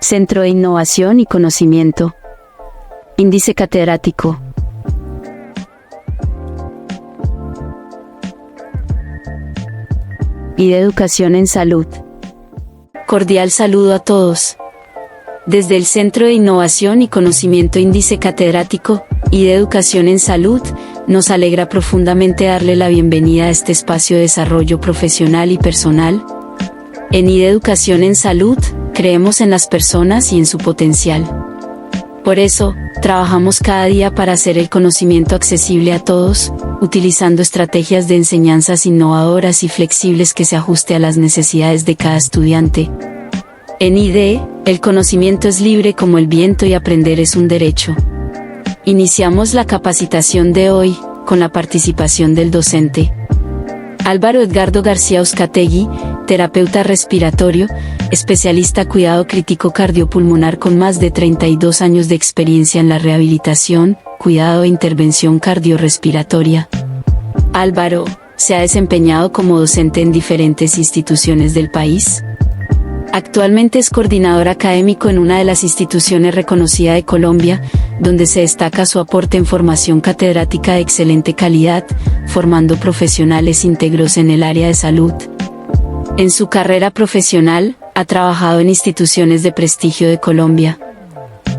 Centro de Innovación y Conocimiento. Índice catedrático. Y de Educación en Salud. Cordial saludo a todos. Desde el Centro de Innovación y Conocimiento Índice Catedrático y de Educación en Salud, nos alegra profundamente darle la bienvenida a este espacio de desarrollo profesional y personal. En IDE Educación en Salud, creemos en las personas y en su potencial. Por eso, trabajamos cada día para hacer el conocimiento accesible a todos, utilizando estrategias de enseñanzas innovadoras y flexibles que se ajuste a las necesidades de cada estudiante. En IDE, el conocimiento es libre como el viento y aprender es un derecho. Iniciamos la capacitación de hoy, con la participación del docente Álvaro Edgardo García Uzcategui, terapeuta respiratorio, especialista cuidado crítico cardiopulmonar con más de 32 años de experiencia en la rehabilitación, cuidado e intervención cardiorrespiratoria. Álvaro se ha desempeñado como docente en diferentes instituciones del país. Actualmente es coordinador académico en una de las instituciones reconocidas de Colombia, donde se destaca su aporte en formación catedrática de excelente calidad, formando profesionales íntegros en el área de salud. En su carrera profesional, ha trabajado en instituciones de prestigio de Colombia.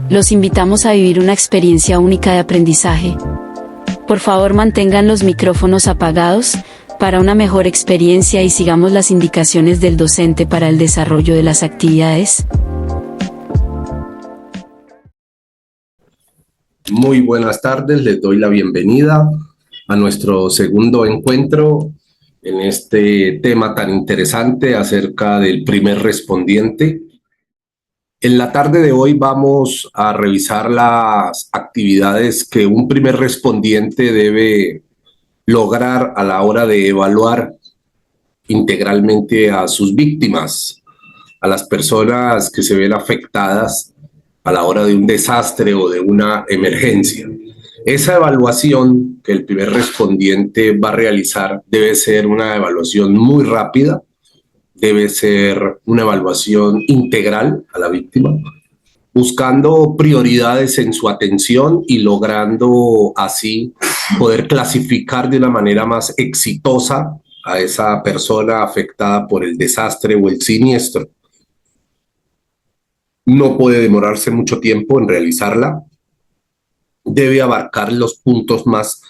Los invitamos a vivir una experiencia única de aprendizaje. Por favor, mantengan los micrófonos apagados para una mejor experiencia y sigamos las indicaciones del docente para el desarrollo de las actividades. Muy buenas tardes, les doy la bienvenida a nuestro segundo encuentro en este tema tan interesante acerca del primer respondiente. En la tarde de hoy vamos a revisar las actividades que un primer respondiente debe lograr a la hora de evaluar integralmente a sus víctimas, a las personas que se ven afectadas a la hora de un desastre o de una emergencia. Esa evaluación que el primer respondiente va a realizar debe ser una evaluación muy rápida, debe ser una evaluación integral a la víctima, buscando prioridades en su atención y logrando así poder clasificar de una manera más exitosa a esa persona afectada por el desastre o el siniestro. No puede demorarse mucho tiempo en realizarla. Debe abarcar los puntos más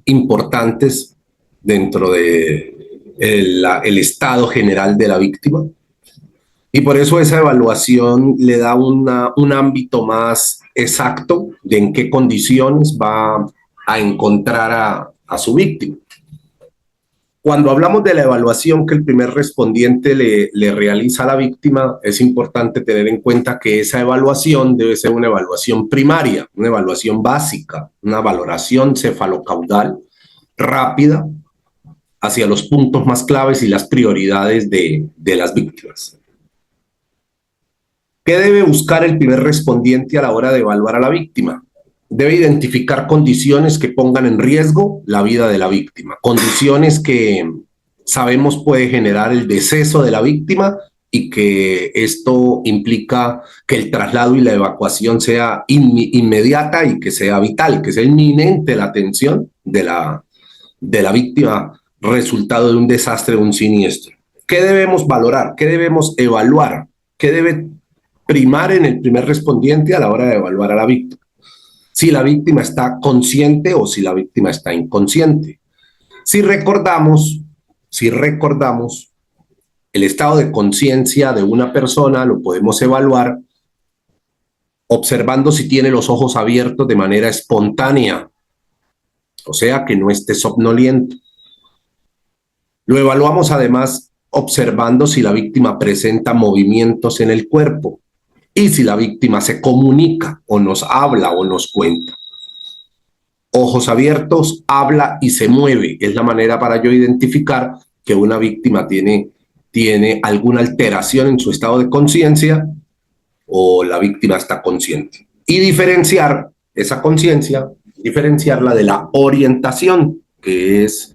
importantes dentro de el estado general de la víctima. Y por eso esa evaluación le da un ámbito más exacto de en qué condiciones va a encontrar a su víctima. Cuando hablamos de la evaluación que el primer respondiente le realiza a la víctima, es importante tener en cuenta que esa evaluación debe ser una evaluación primaria, una evaluación básica, una valoración cefalocaudal rápida hacia los puntos más claves y las prioridades de las víctimas. ¿Qué debe buscar el primer respondiente a la hora de evaluar a la víctima? Debe identificar condiciones que pongan en riesgo la vida de la víctima, condiciones que sabemos puede generar el deceso de la víctima y que esto implica que el traslado y la evacuación sea inmediata y que sea vital, que sea inminente la atención de la víctima resultado de un desastre o un siniestro. ¿Qué debemos valorar? ¿Qué debemos evaluar? ¿Qué debe primar en el primer respondiente a la hora de evaluar a la víctima? Si la víctima está consciente o si la víctima está inconsciente. Si recordamos el estado de conciencia de una persona, lo podemos evaluar observando si tiene los ojos abiertos de manera espontánea, o sea, que no esté somnoliento. Lo evaluamos además observando si la víctima presenta movimientos en el cuerpo y si la víctima se comunica o nos habla o nos cuenta. Ojos abiertos, habla y se mueve. Es la manera para yo identificar que una víctima tiene alguna alteración en su estado de conciencia o la víctima está consciente. Y diferenciar esa conciencia, diferenciarla de la orientación, que es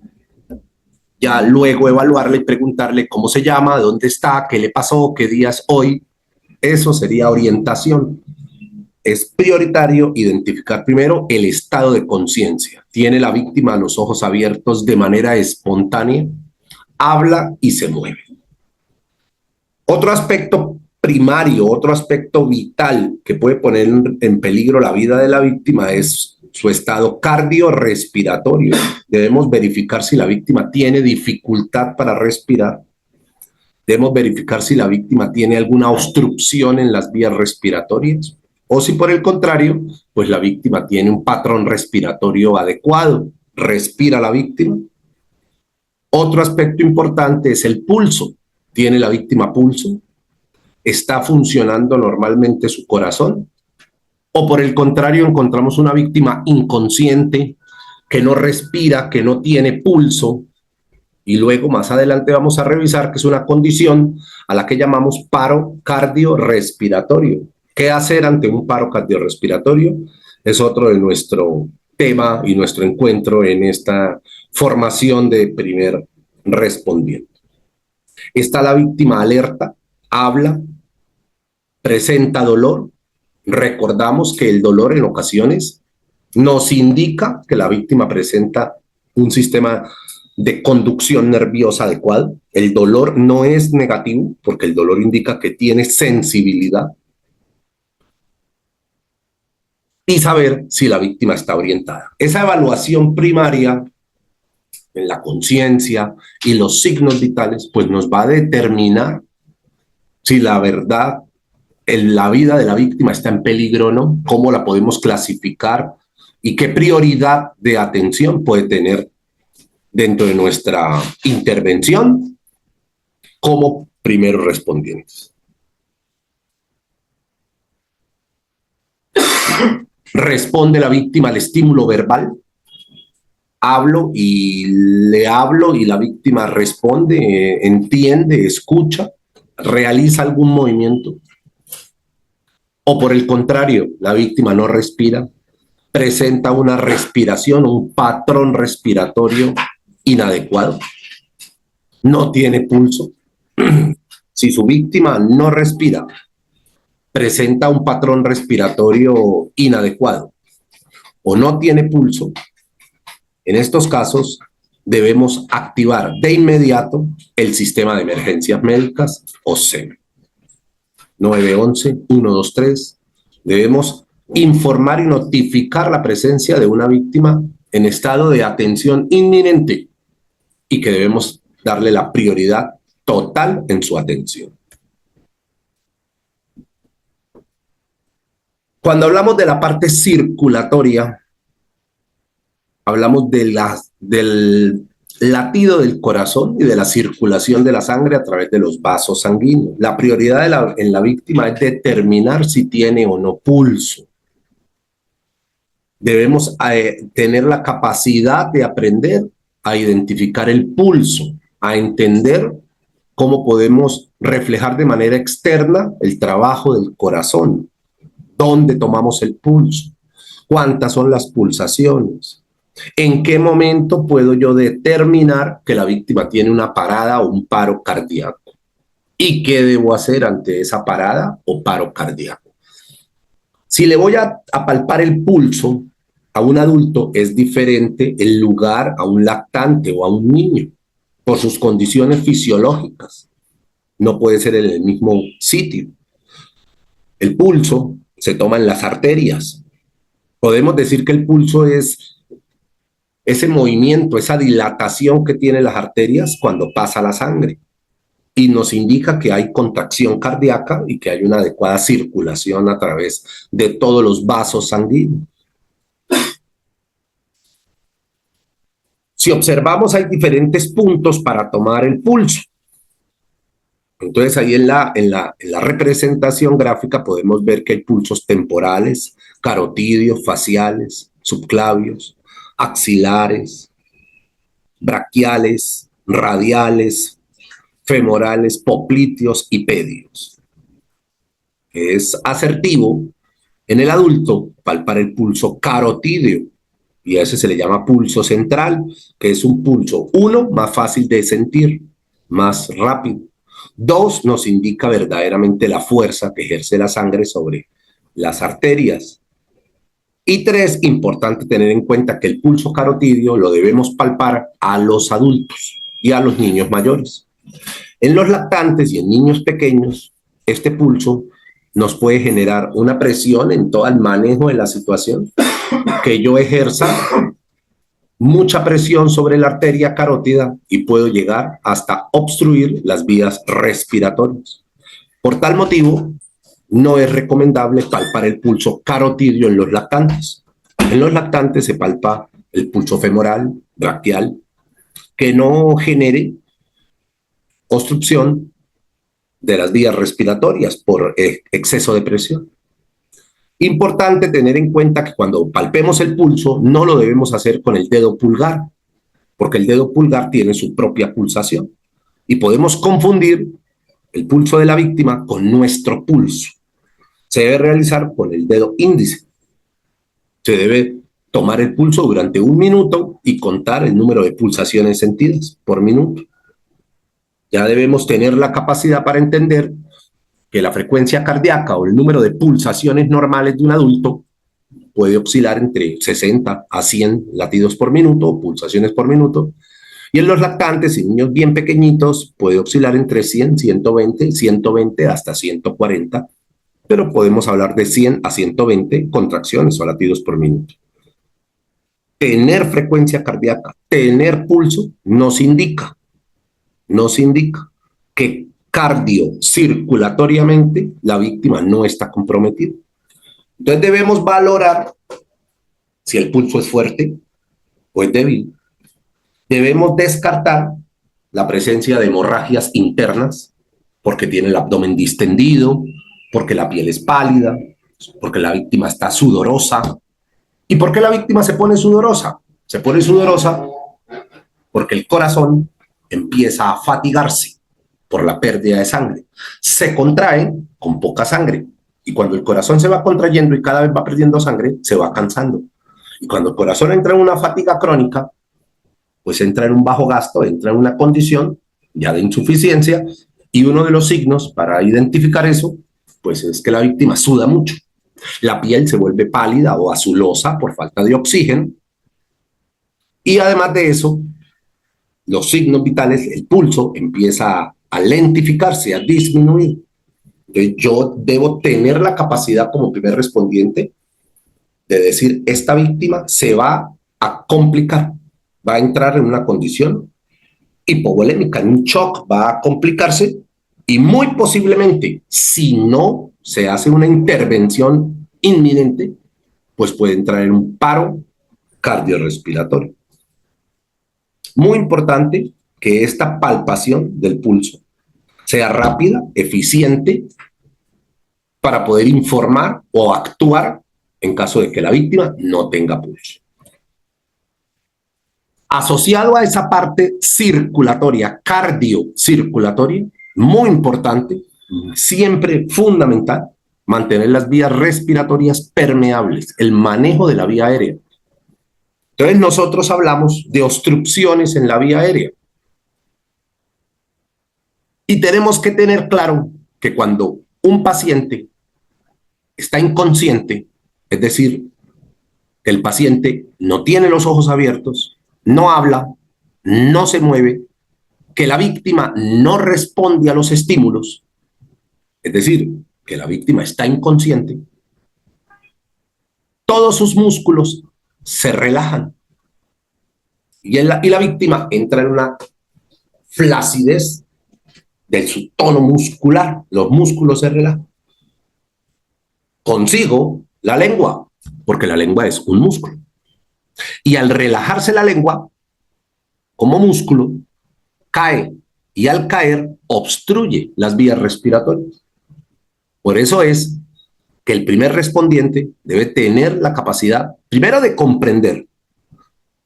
ya luego evaluarle y preguntarle cómo se llama, dónde está, qué le pasó, qué día es hoy, Eso sería orientación. Es prioritario identificar primero el estado de conciencia. ¿Tiene la víctima los ojos abiertos de manera espontánea? ¿Habla y se mueve? Otro aspecto primario, otro aspecto vital que puede poner en peligro la vida de la víctima es su estado cardiorrespiratorio. Debemos verificar si la víctima tiene dificultad para respirar. Debemos verificar si la víctima tiene alguna obstrucción en las vías respiratorias o si por el contrario, pues la víctima tiene un patrón respiratorio adecuado. ¿Respira la víctima? Otro aspecto importante es el pulso. ¿Tiene la víctima pulso? ¿Está funcionando normalmente su corazón? O por el contrario, encontramos una víctima inconsciente que no respira, que no tiene pulso, y luego más adelante vamos a revisar que es una condición a la que llamamos paro cardiorrespiratorio. ¿Qué hacer ante un paro cardiorrespiratorio? Es otro de nuestro tema y nuestro encuentro en esta formación de primer respondiente. ¿Está la víctima alerta? ¿Habla? ¿Presenta dolor? Recordamos que el dolor en ocasiones nos indica que la víctima presenta un sistema de conducción nerviosa adecuado. El dolor no es negativo porque el dolor indica que tiene sensibilidad. Y saber si la víctima está orientada. Esa evaluación primaria en la conciencia y los signos vitales, pues nos va a determinar si la verdad, la vida de la víctima está en peligro o no, cómo la podemos clasificar y qué prioridad de atención puede tener dentro de nuestra intervención como primeros respondientes. ¿Responde la víctima al estímulo verbal? Hablo y la víctima responde, entiende, escucha, realiza algún movimiento. O por el contrario, la víctima no respira, presenta una respiración, un patrón respiratorio inadecuado, no tiene pulso. Si su víctima no respira, presenta un patrón respiratorio inadecuado o no tiene pulso, en estos casos debemos activar de inmediato el sistema de emergencias médicas o SEM. 911, 123, debemos informar y notificar la presencia de una víctima en estado de atención inminente y que debemos darle la prioridad total en su atención. Cuando hablamos de la parte circulatoria, hablamos del latido del corazón y de la circulación de la sangre a través de los vasos sanguíneos. La prioridad en la víctima es determinar si tiene o no pulso. Debemos tener la capacidad de aprender a identificar el pulso, a entender cómo podemos reflejar de manera externa el trabajo del corazón, dónde tomamos el pulso, cuántas son las pulsaciones, en qué momento puedo yo determinar que la víctima tiene una parada o un paro cardíaco y qué debo hacer ante esa parada o paro cardíaco. Si le voy a palpar el pulso a un adulto, es diferente el lugar a un lactante o a un niño por sus condiciones fisiológicas. No puede ser en el mismo sitio. El pulso se toma en las arterias. Podemos decir que el pulso es ese movimiento, esa dilatación que tienen las arterias cuando pasa la sangre y nos indica que hay contracción cardíaca y que hay una adecuada circulación a través de todos los vasos sanguíneos. Si observamos, hay diferentes puntos para tomar el pulso. Entonces ahí en la representación gráfica podemos ver que hay pulsos temporales, carotídeos, faciales, subclavios, axilares, braquiales, radiales, femorales, popliteos y pedios. Es asertivo en el adulto palpar el pulso carotídeo y a ese se le llama pulso central, que es un pulso, uno, más fácil de sentir, más rápido. 2, nos indica verdaderamente la fuerza que ejerce la sangre sobre las arterias. Y 3, importante tener en cuenta que el pulso carotídeo lo debemos palpar a los adultos y a los niños mayores. En los lactantes y en niños pequeños, este pulso nos puede generar una presión en todo el manejo de la situación, que yo ejerza mucha presión sobre la arteria carótida y puedo llegar hasta obstruir las vías respiratorias. Por tal motivo, no es recomendable palpar el pulso carotídeo en los lactantes. En los lactantes se palpa el pulso femoral, braquial, que no genere obstrucción de las vías respiratorias por exceso de presión. Importante tener en cuenta que cuando palpemos el pulso no lo debemos hacer con el dedo pulgar, porque el dedo pulgar tiene su propia pulsación y podemos confundir el pulso de la víctima con nuestro pulso. Se debe realizar con el dedo índice. Se debe tomar el pulso durante 1 minuto y contar el número de pulsaciones sentidas por minuto. Ya debemos tener la capacidad para entender que la frecuencia cardíaca o el número de pulsaciones normales de un adulto puede oscilar entre 60 a 100 latidos por minuto o pulsaciones por minuto. Y en los lactantes y niños bien pequeñitos puede oscilar entre 100, 120 hasta 140, pero podemos hablar de 100 a 120 contracciones o latidos por minuto. Tener frecuencia cardíaca, tener pulso, nos indica que cardiocirculatoriamente la víctima no está comprometida. Entonces debemos valorar si el pulso es fuerte o es débil. Debemos descartar la presencia de hemorragias internas porque tiene el abdomen distendido, porque la piel es pálida, porque la víctima está sudorosa. ¿Y por qué la víctima se pone sudorosa? Se pone sudorosa porque el corazón empieza a fatigarse por la pérdida de sangre. Se contrae con poca sangre. Y cuando el corazón se va contrayendo y cada vez va perdiendo sangre, se va cansando. Y cuando el corazón entra en una fatiga crónica, pues entra en un bajo gasto, entra en una condición ya de insuficiencia. Y uno de los signos para identificar eso, pues es que la víctima suda mucho. La piel se vuelve pálida o azulosa por falta de oxígeno. Y además de eso, los signos vitales, el pulso empieza a lentificarse, a disminuir. Entonces yo debo tener la capacidad como primer respondiente de decir, esta víctima se va a complicar, va a entrar en una condición hipovolémica, en un shock, va a complicarse y muy posiblemente, si no se hace una intervención inminente, pues puede entrar en un paro cardiorrespiratorio. Muy importante que esta palpación del pulso sea rápida, eficiente, para poder informar o actuar en caso de que la víctima no tenga pulso. Asociado a esa parte circulatoria, cardiocirculatoria, muy importante, siempre fundamental, mantener las vías respiratorias permeables, el manejo de la vía aérea. Entonces nosotros hablamos de obstrucciones en la vía aérea. Y tenemos que tener claro que cuando un paciente está inconsciente, es decir, que el paciente no tiene los ojos abiertos, no habla, no se mueve, que la víctima no responde a los estímulos, es decir, que la víctima está inconsciente, todos sus músculos se relajan y la víctima entra en una flacidez de su tono muscular, los músculos se relajan. Consigo la lengua, porque la lengua es un músculo. Y al relajarse la lengua, como músculo, cae y al caer obstruye las vías respiratorias. Por eso es que el primer respondiente debe tener la capacidad, primero, de comprender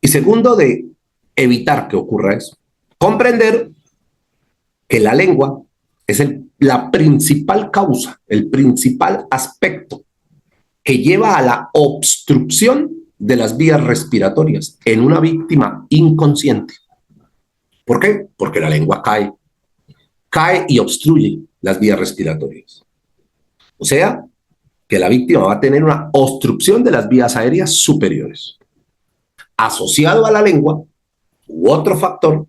y segundo, de evitar que ocurra eso. Comprender que la lengua es la principal causa, el principal aspecto que lleva a la obstrucción de las vías respiratorias en una víctima inconsciente. ¿Por qué? Porque la lengua cae. cae y obstruye las vías respiratorias. O sea, que la víctima va a tener una obstrucción de las vías aéreas superiores. Asociado a la lengua, u otro factor,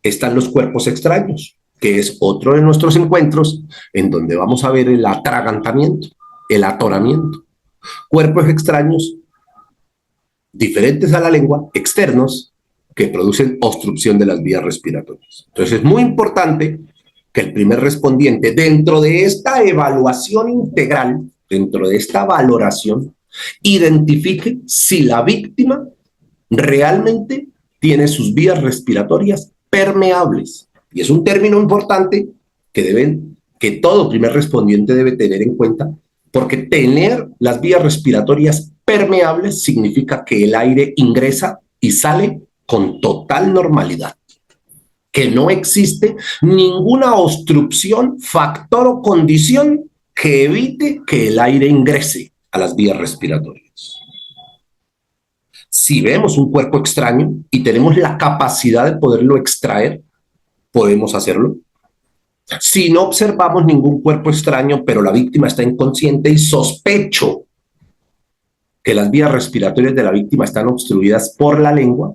están los cuerpos extraños, que es otro de nuestros encuentros en donde vamos a ver el atragantamiento, el atoramiento. Cuerpos extraños diferentes a la lengua, externos, que producen obstrucción de las vías respiratorias. Entonces es muy importante que el primer respondiente, dentro de esta evaluación integral, dentro de esta valoración, identifique si la víctima realmente tiene sus vías respiratorias permeables. Y es un término importante que todo primer respondiente debe tener en cuenta, porque tener las vías respiratorias permeables significa que el aire ingresa y sale con total normalidad, que no existe ninguna obstrucción, factor o condición que evite que el aire ingrese a las vías respiratorias. Si vemos un cuerpo extraño y tenemos la capacidad de poderlo extraer, podemos hacerlo. Si no observamos ningún cuerpo extraño, pero la víctima está inconsciente y sospecho que las vías respiratorias de la víctima están obstruidas por la lengua,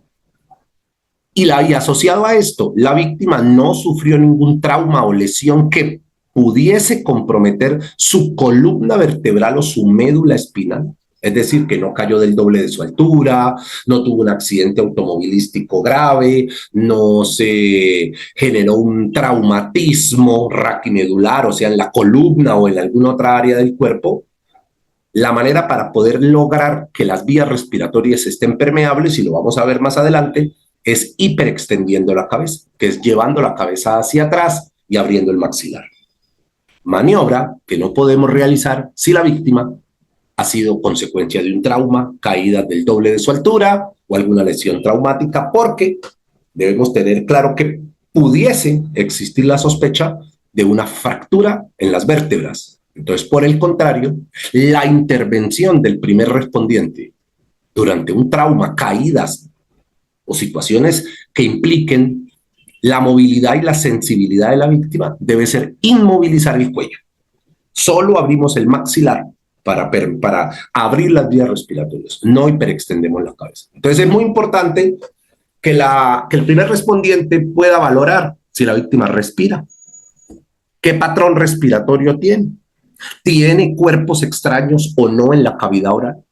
y asociado a esto, la víctima no sufrió ningún trauma o lesión que pudiese comprometer su columna vertebral o su médula espinal, es decir, que no cayó del doble de su altura, no tuvo un accidente automovilístico grave, no se generó un traumatismo raquimedular, o sea, en la columna o en alguna otra área del cuerpo. La manera para poder lograr que las vías respiratorias estén permeables, y lo vamos a ver más adelante, es hiperextendiendo la cabeza, que es llevando la cabeza hacia atrás y abriendo el maxilar. Maniobra que no podemos realizar si la víctima ha sido consecuencia de un trauma, caída del doble de su altura o alguna lesión traumática, porque debemos tener claro que pudiese existir la sospecha de una fractura en las vértebras. Entonces, por el contrario, la intervención del primer respondiente durante un trauma, caídas o situaciones que impliquen la movilidad y la sensibilidad de la víctima debe ser inmovilizar el cuello. Solo abrimos el maxilar para abrir las vías respiratorias, no hiperextendemos la cabeza. Entonces es muy importante que el primer respondiente pueda valorar si la víctima respira, qué patrón respiratorio tiene cuerpos extraños o no en la cavidad oral,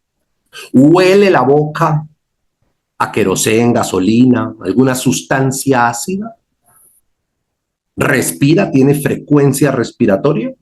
huele la boca a querosén, gasolina, alguna sustancia ácida, respira, tiene frecuencia respiratoria.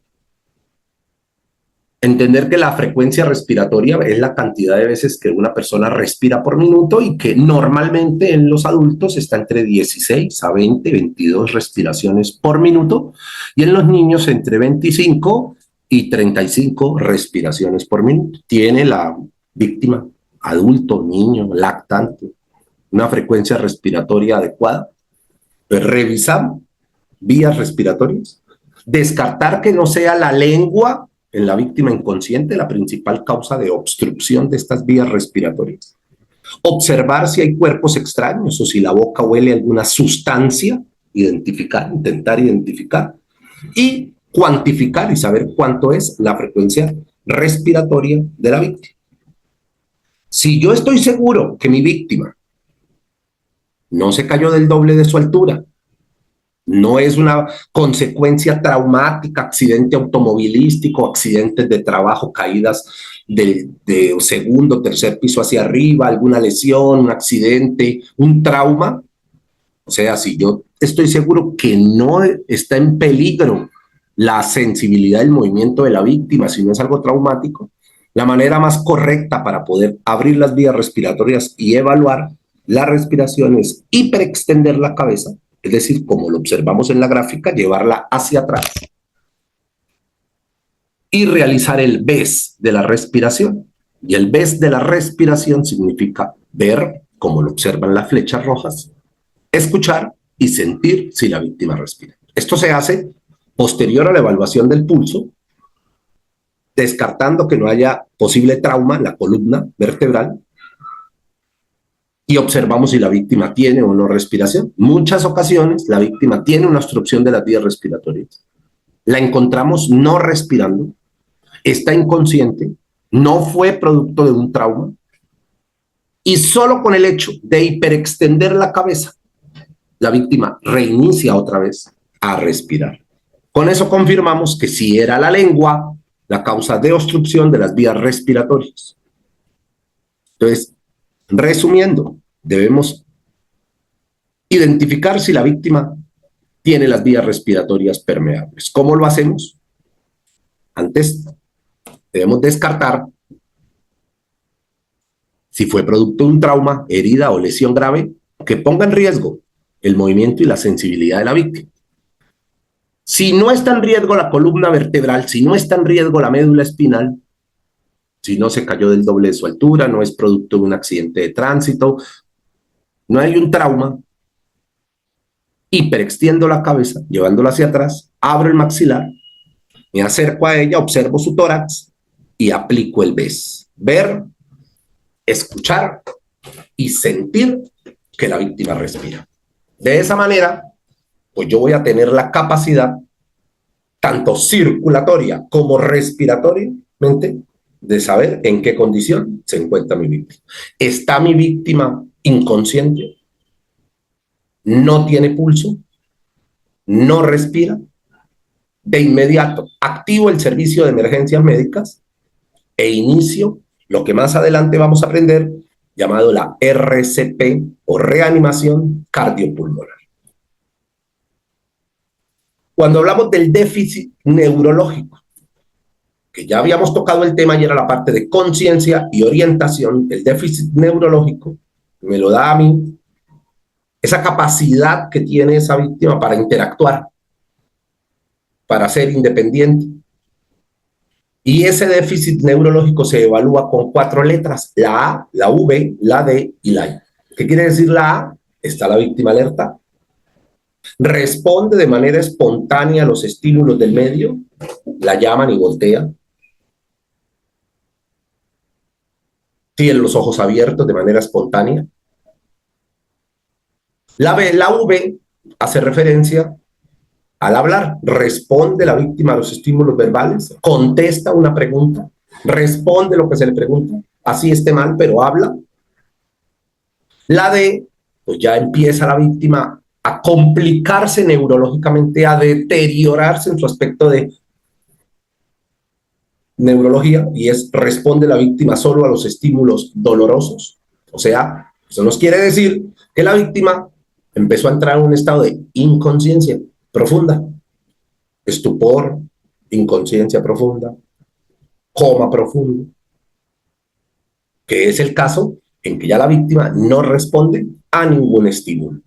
Entender que la frecuencia respiratoria es la cantidad de veces que una persona respira por minuto, y que normalmente en los adultos está entre 16 a 20, 22 respiraciones por minuto, y en los niños entre 25 y 35 respiraciones por minuto. Tiene la víctima, adulto, niño, lactante, una frecuencia respiratoria adecuada. Pues revisar vías respiratorias, descartar que no sea la lengua en la víctima inconsciente la principal causa de obstrucción de estas vías respiratorias. Observar si hay cuerpos extraños o si la boca huele a alguna sustancia, intentar identificar y cuantificar y saber cuánto es la frecuencia respiratoria de la víctima. Si yo estoy seguro que mi víctima no se cayó del doble de su altura, no es una consecuencia traumática, accidente automovilístico, accidentes de trabajo, caídas de segundo, tercer piso hacia arriba, alguna lesión, un accidente, un trauma. O sea, si yo estoy seguro que no está en peligro la sensibilidad del movimiento de la víctima, si no es algo traumático, la manera más correcta para poder abrir las vías respiratorias y evaluar la respiración es hiperextender la cabeza. Es decir, como lo observamos en la gráfica, llevarla hacia atrás y realizar el BES de la respiración. Y el BES de la respiración significa ver, como lo observan las flechas rojas, escuchar y sentir si la víctima respira. Esto se hace posterior a la evaluación del pulso, descartando que no haya posible trauma en la columna vertebral, y observamos si la víctima tiene o no respiración. Muchas ocasiones la víctima tiene una obstrucción de las vías respiratorias. La encontramos no respirando, está inconsciente, no fue producto de un trauma, y solo con el hecho de hiperextender la cabeza, la víctima reinicia otra vez a respirar. Con eso confirmamos que sí era la lengua la causa de obstrucción de las vías respiratorias. Entonces, resumiendo, debemos identificar si la víctima tiene las vías respiratorias permeables. ¿Cómo lo hacemos? Antes, debemos descartar si fue producto de un trauma, herida o lesión grave que ponga en riesgo el movimiento y la sensibilidad de la víctima. Si no está en riesgo la columna vertebral, si no está en riesgo la médula espinal, si no se cayó del doble de su altura, no es producto de un accidente de tránsito, no hay un trauma, hiperextiendo la cabeza, llevándola hacia atrás, abro el maxilar, me acerco a ella, observo su tórax y aplico el BES. Ver, escuchar y sentir que la víctima respira. De esa manera, pues yo voy a tener la capacidad, tanto circulatoria como respiratoriamente, de saber en qué condición se encuentra mi víctima. ¿Está mi víctima inconsciente? ¿No tiene pulso? ¿No respira? De inmediato activo el servicio de emergencias médicas e inicio lo que más adelante vamos a aprender, llamado la RCP o reanimación cardiopulmonar. Cuando hablamos del déficit neurológico, que ya habíamos tocado el tema y era la parte de conciencia y orientación, el déficit neurológico me lo da a mí esa capacidad que tiene esa víctima para interactuar, para ser independiente. Y ese déficit neurológico se evalúa con 4 letras, la A, la V, la D y la I. ¿Qué quiere decir la A? Está la víctima alerta, responde de manera espontánea a los estímulos del medio, la llaman y voltea, tiene los ojos abiertos de manera espontánea. La V hace referencia al hablar, responde la víctima a los estímulos verbales, contesta una pregunta, responde lo que se le pregunta, así esté mal, pero habla. La D, pues ya empieza la víctima a complicarse neurológicamente, a deteriorarse en su aspecto de neurología, y es responde la víctima solo a los estímulos dolorosos. O sea, eso nos quiere decir que la víctima empezó a entrar en un estado de inconsciencia profunda, estupor, inconsciencia profunda, coma profundo, que es el caso en que ya la víctima no responde a ningún estímulo.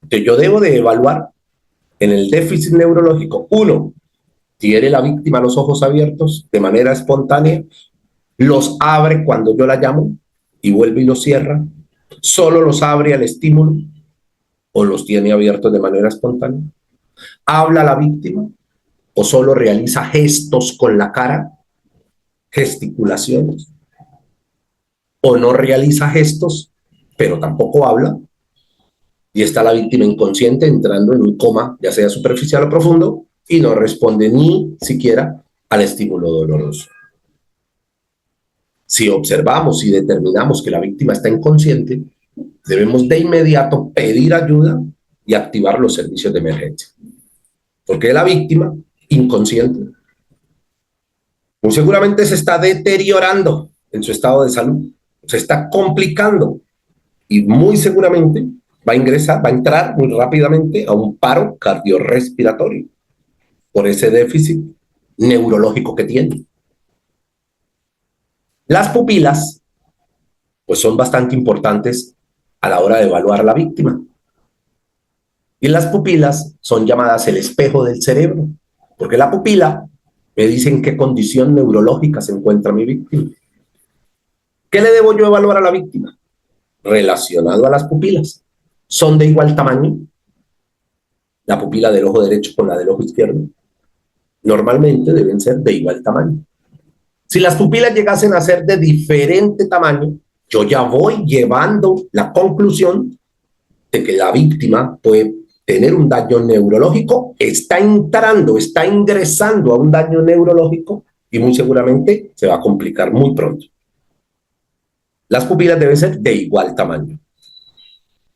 Entonces yo debo de evaluar en el déficit neurológico, 1, ¿tiene la víctima los ojos abiertos de manera espontánea? ¿Los abre cuando yo la llamo y vuelve y los cierra? ¿Solo los abre al estímulo o los tiene abiertos de manera espontánea? ¿Habla la víctima o solo realiza gestos con la cara, gesticulaciones? ¿O no realiza gestos, pero tampoco habla? Y está la víctima inconsciente entrando en un coma, ya sea superficial o profundo, y no responde ni siquiera al estímulo doloroso. Si observamos y determinamos que la víctima está inconsciente, debemos de inmediato pedir ayuda y activar los servicios de emergencia. Porque la víctima, inconsciente, muy seguramente se está deteriorando en su estado de salud, se está complicando y muy seguramente va a entrar muy rápidamente a un paro cardiorrespiratorio por ese déficit neurológico que tiene. Las pupilas, pues son bastante importantes a la hora de evaluar a la víctima. Y las pupilas son llamadas el espejo del cerebro, porque la pupila me dice en qué condición neurológica se encuentra mi víctima. ¿Qué le debo yo evaluar a la víctima? Relacionado a las pupilas. ¿Son de igual tamaño? La pupila del ojo derecho con la del ojo izquierdo. Normalmente deben ser de igual tamaño. Si las pupilas llegasen a ser de diferente tamaño, yo ya voy llevando la conclusión de que la víctima puede tener un daño neurológico, está entrando, está ingresando a un daño neurológico y muy seguramente se va a complicar muy pronto. Las pupilas deben ser de igual tamaño.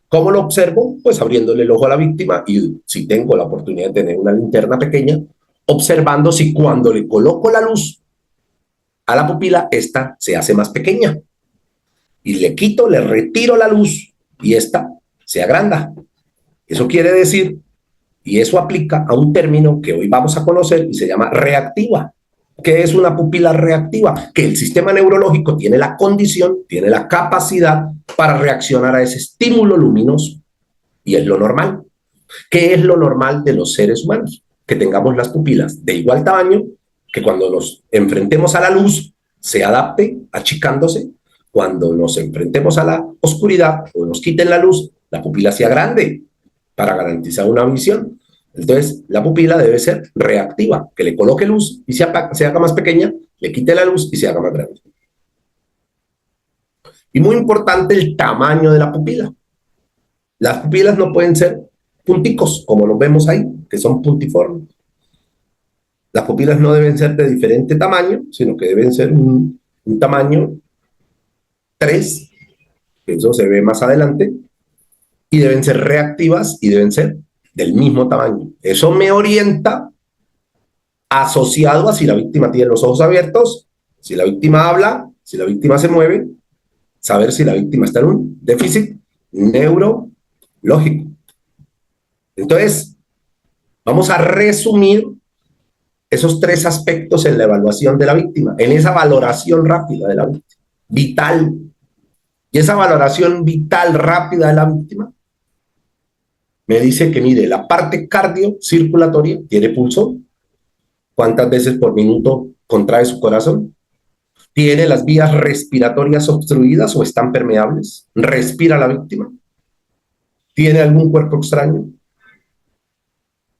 ¿Cómo lo observo? Pues abriéndole el ojo a la víctima y si tengo la oportunidad de tener una linterna pequeña, observando si cuando le coloco la luz a la pupila, esta se hace más pequeña. Y le quito, le retiro la luz y esta se agranda. Eso quiere decir, y eso aplica a un término que hoy vamos a conocer y se llama reactiva. ¿Qué es una pupila reactiva? Que el sistema neurológico tiene la condición, tiene la capacidad para reaccionar a ese estímulo luminoso. Y es lo normal. ¿Qué es lo normal de los seres humanos? Que tengamos las pupilas de igual tamaño, que cuando nos enfrentemos a la luz se adapte achicándose, cuando nos enfrentemos a la oscuridad o nos quiten la luz, la pupila sea grande para garantizar una visión. Entonces, la pupila debe ser reactiva, que le coloque luz y se haga más pequeña, le quite la luz y se haga más grande. Y muy importante el tamaño de la pupila. Las pupilas no pueden ser punticos, como los vemos ahí, que son puntiformes. Las pupilas no deben ser de diferente tamaño, sino que deben ser un tamaño 3, que eso se ve más adelante, y deben ser reactivas y deben ser del mismo tamaño. Eso me orienta asociado a si la víctima tiene los ojos abiertos, si la víctima habla, si la víctima se mueve, saber si la víctima está en un déficit neurológico. Entonces, vamos a resumir esos 3 aspectos en la evaluación de la víctima, en esa valoración rápida de la víctima, vital. Y esa valoración vital rápida de la víctima me dice que, mire, la parte cardiocirculatoria tiene pulso, cuántas veces por minuto contrae su corazón, tiene las vías respiratorias obstruidas o están permeables, respira la víctima, tiene algún cuerpo extraño.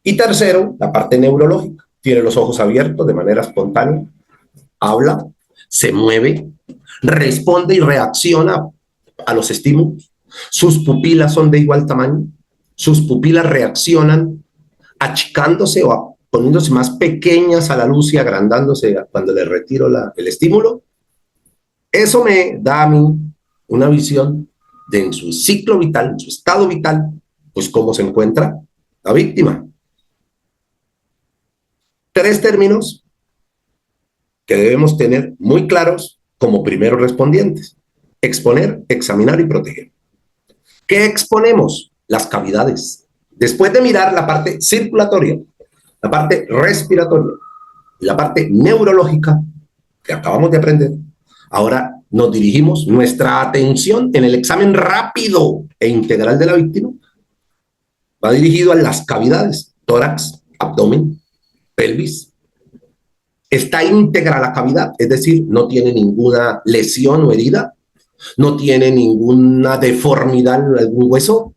Y tercero, la parte neurológica, tiene los ojos abiertos de manera espontánea, habla, se mueve, responde y reacciona a los estímulos, sus pupilas son de igual tamaño, sus pupilas reaccionan achicándose o poniéndose más pequeñas a la luz y agrandándose cuando le retiro el estímulo. Eso me da a mí una visión de en su ciclo vital, en su estado vital, pues cómo se encuentra la víctima. 3 términos que debemos tener muy claros como primeros respondientes: exponer, examinar y proteger. ¿Qué exponemos? Las cavidades. Después de mirar la parte circulatoria, la parte respiratoria y la parte neurológica que acabamos de aprender, ahora nos dirigimos nuestra atención en el examen rápido e integral de la víctima. Va dirigido a las cavidades, tórax, abdomen, pelvis. Está íntegra la cavidad, es decir, no tiene ninguna lesión o herida, no tiene ninguna deformidad en algún hueso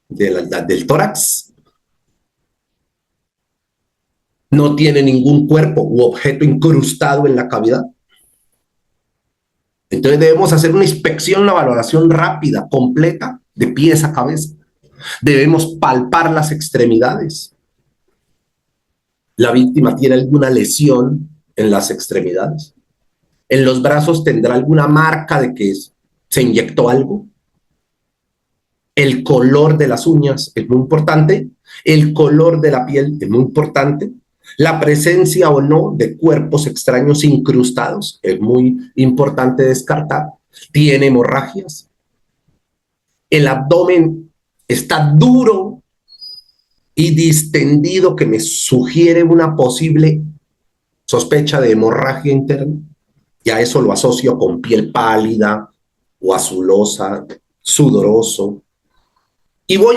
del tórax, no tiene ningún cuerpo u objeto incrustado en la cavidad. Entonces debemos hacer una inspección, una valoración rápida, completa, de pies a cabeza. Debemos palpar las extremidades. ¿La víctima tiene alguna lesión en las extremidades? ¿En los brazos tendrá alguna marca de que se inyectó algo? El color de las uñas es muy importante. El color de la piel es muy importante. La presencia o no de cuerpos extraños incrustados es muy importante descartar. ¿Tiene hemorragias? El abdomen está duro y distendido, que me sugiere una posible sospecha de hemorragia interna. Ya eso lo asocio con piel pálida o azulosa, sudoroso. Y voy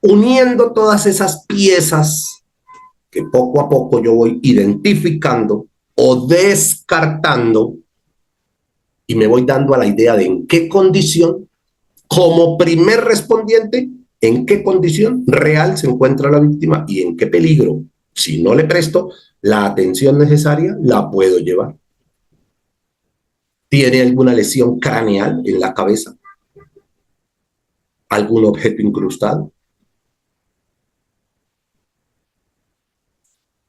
uniendo todas esas piezas que poco a poco yo voy identificando o descartando, y me voy dando a la idea de en qué condición, como primer respondiente, en qué condición real se encuentra la víctima y en qué peligro, si no le presto la atención necesaria, la puedo llevar. ¿Tiene alguna lesión craneal en la cabeza? ¿Algún objeto incrustado?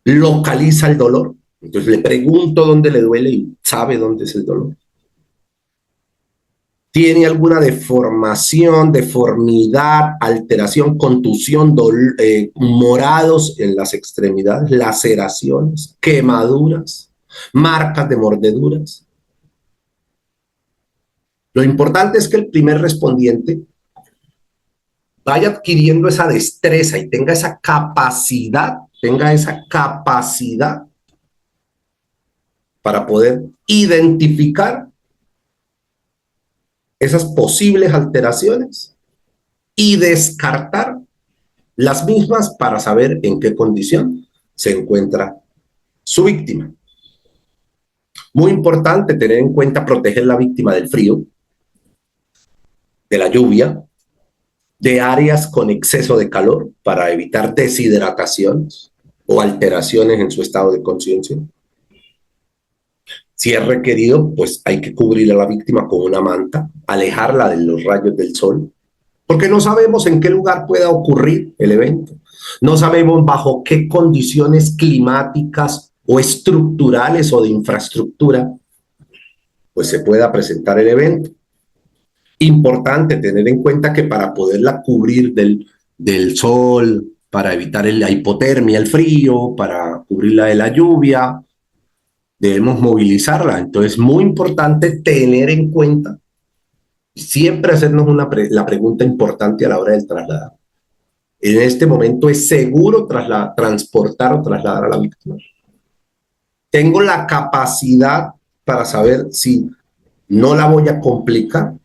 ¿Localiza el dolor? Entonces le pregunto dónde le duele y sabe dónde es el dolor. ¿Tiene alguna deformación, deformidad, alteración, contusión, morados en las extremidades, laceraciones, quemaduras, marcas de mordeduras? Lo importante es que el primer respondiente vaya adquiriendo esa destreza y tenga esa capacidad para poder identificar esas posibles alteraciones y descartar las mismas para saber en qué condición se encuentra su víctima. Muy importante tener en cuenta proteger a la víctima del frío, de la lluvia, de áreas con exceso de calor para evitar deshidrataciones o alteraciones en su estado de conciencia. Si es requerido, pues hay que cubrir a la víctima con una manta, alejarla de los rayos del sol, porque no sabemos en qué lugar pueda ocurrir el evento. No sabemos bajo qué condiciones climáticas o estructurales o de infraestructura pues se pueda presentar el evento. Importante tener en cuenta que para poderla cubrir del sol, para evitar la hipotermia, el frío, para cubrirla de la lluvia, debemos movilizarla. Entonces, muy importante tener en cuenta, siempre hacernos la pregunta importante a la hora del traslado. En este momento, ¿es seguro transportar o trasladar a la víctima? ¿Tengo la capacidad para saber si no la voy a complicar?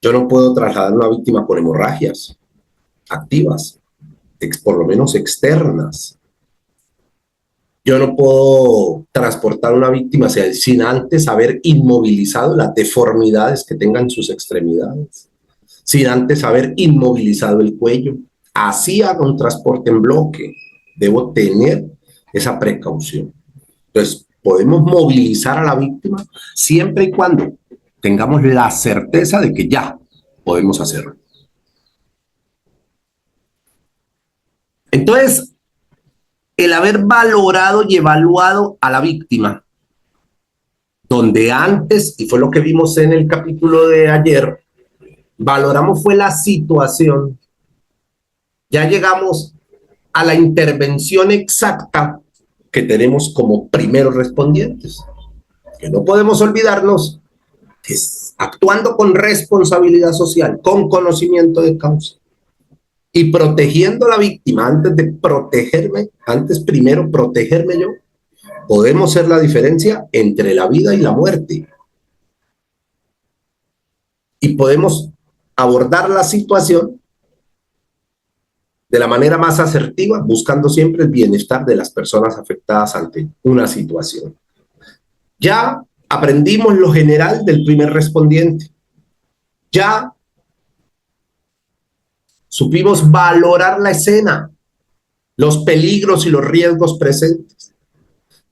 Yo no puedo trasladar a una víctima con hemorragias activas, por lo menos externas. Yo no puedo transportar a una víctima sin antes haber inmovilizado las deformidades que tengan sus extremidades, sin antes haber inmovilizado el cuello. Así hago un transporte en bloque. Debo tener esa precaución. Entonces, podemos movilizar a la víctima siempre y cuando tengamos la certeza de que ya podemos hacerlo. Entonces, el haber valorado y evaluado a la víctima, donde antes, y fue lo que vimos en el capítulo de ayer, valoramos fue la situación, ya llegamos a la intervención exacta que tenemos como primeros respondientes, que no podemos olvidarnos que es actuando con responsabilidad social, con conocimiento de causa y protegiendo a la víctima antes de protegerme, antes primero protegerme yo, podemos hacer la diferencia entre la vida y la muerte. Y podemos abordar la situación de la manera más asertiva, buscando siempre el bienestar de las personas afectadas ante una situación. Ya aprendimos lo general del primer respondiente. Ya supimos valorar la escena, los peligros y los riesgos presentes.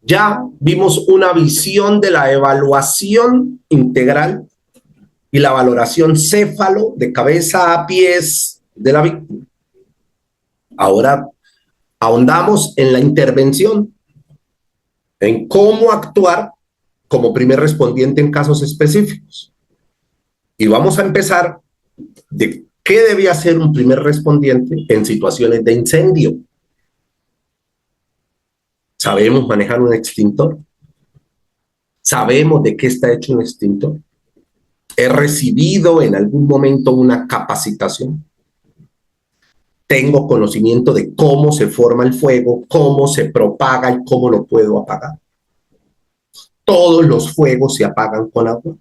Ya vimos una visión de la evaluación integral y la valoración céfalo de cabeza a pies de la víctima. Ahora ahondamos en la intervención, en cómo actuar como primer respondiente en casos específicos. Y vamos a empezar de qué debía hacer un primer respondiente en situaciones de incendio. ¿Sabemos manejar un extintor? ¿Sabemos de qué está hecho un extintor? ¿He recibido en algún momento una capacitación? ¿Tengo conocimiento de cómo se forma el fuego, cómo se propaga y cómo lo puedo apagar? Todos los fuegos se apagan con agua.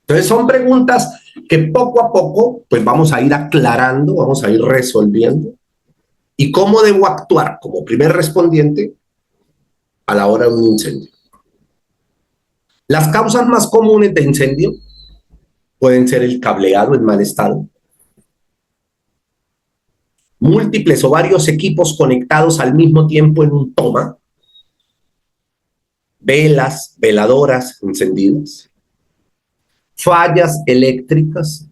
Entonces son preguntas que poco a poco pues vamos a ir aclarando, vamos a ir resolviendo. ¿Y cómo debo actuar como primer respondiente a la hora de un incendio? Las causas más comunes de incendio pueden ser el cableado en mal estado, múltiples o varios equipos conectados al mismo tiempo en un toma, velas, veladoras encendidas, fallas eléctricas,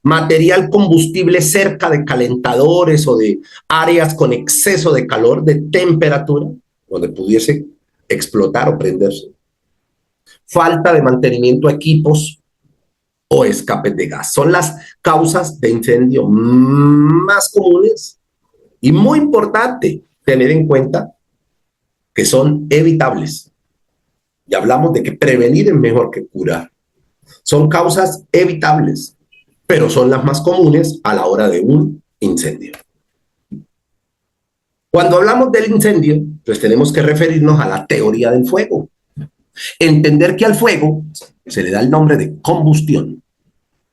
material combustible cerca de calentadores o de áreas con exceso de calor, de temperatura, donde pudiese explotar o prenderse, falta de mantenimiento a equipos o escapes de gas. Son las causas de incendio más comunes y muy importante tener en cuenta que son evitables. Y hablamos de que prevenir es mejor que curar. Son causas evitables, pero son las más comunes a la hora de un incendio. Cuando hablamos del incendio, pues tenemos que referirnos a la teoría del fuego. Entender que al fuego se le da el nombre de combustión.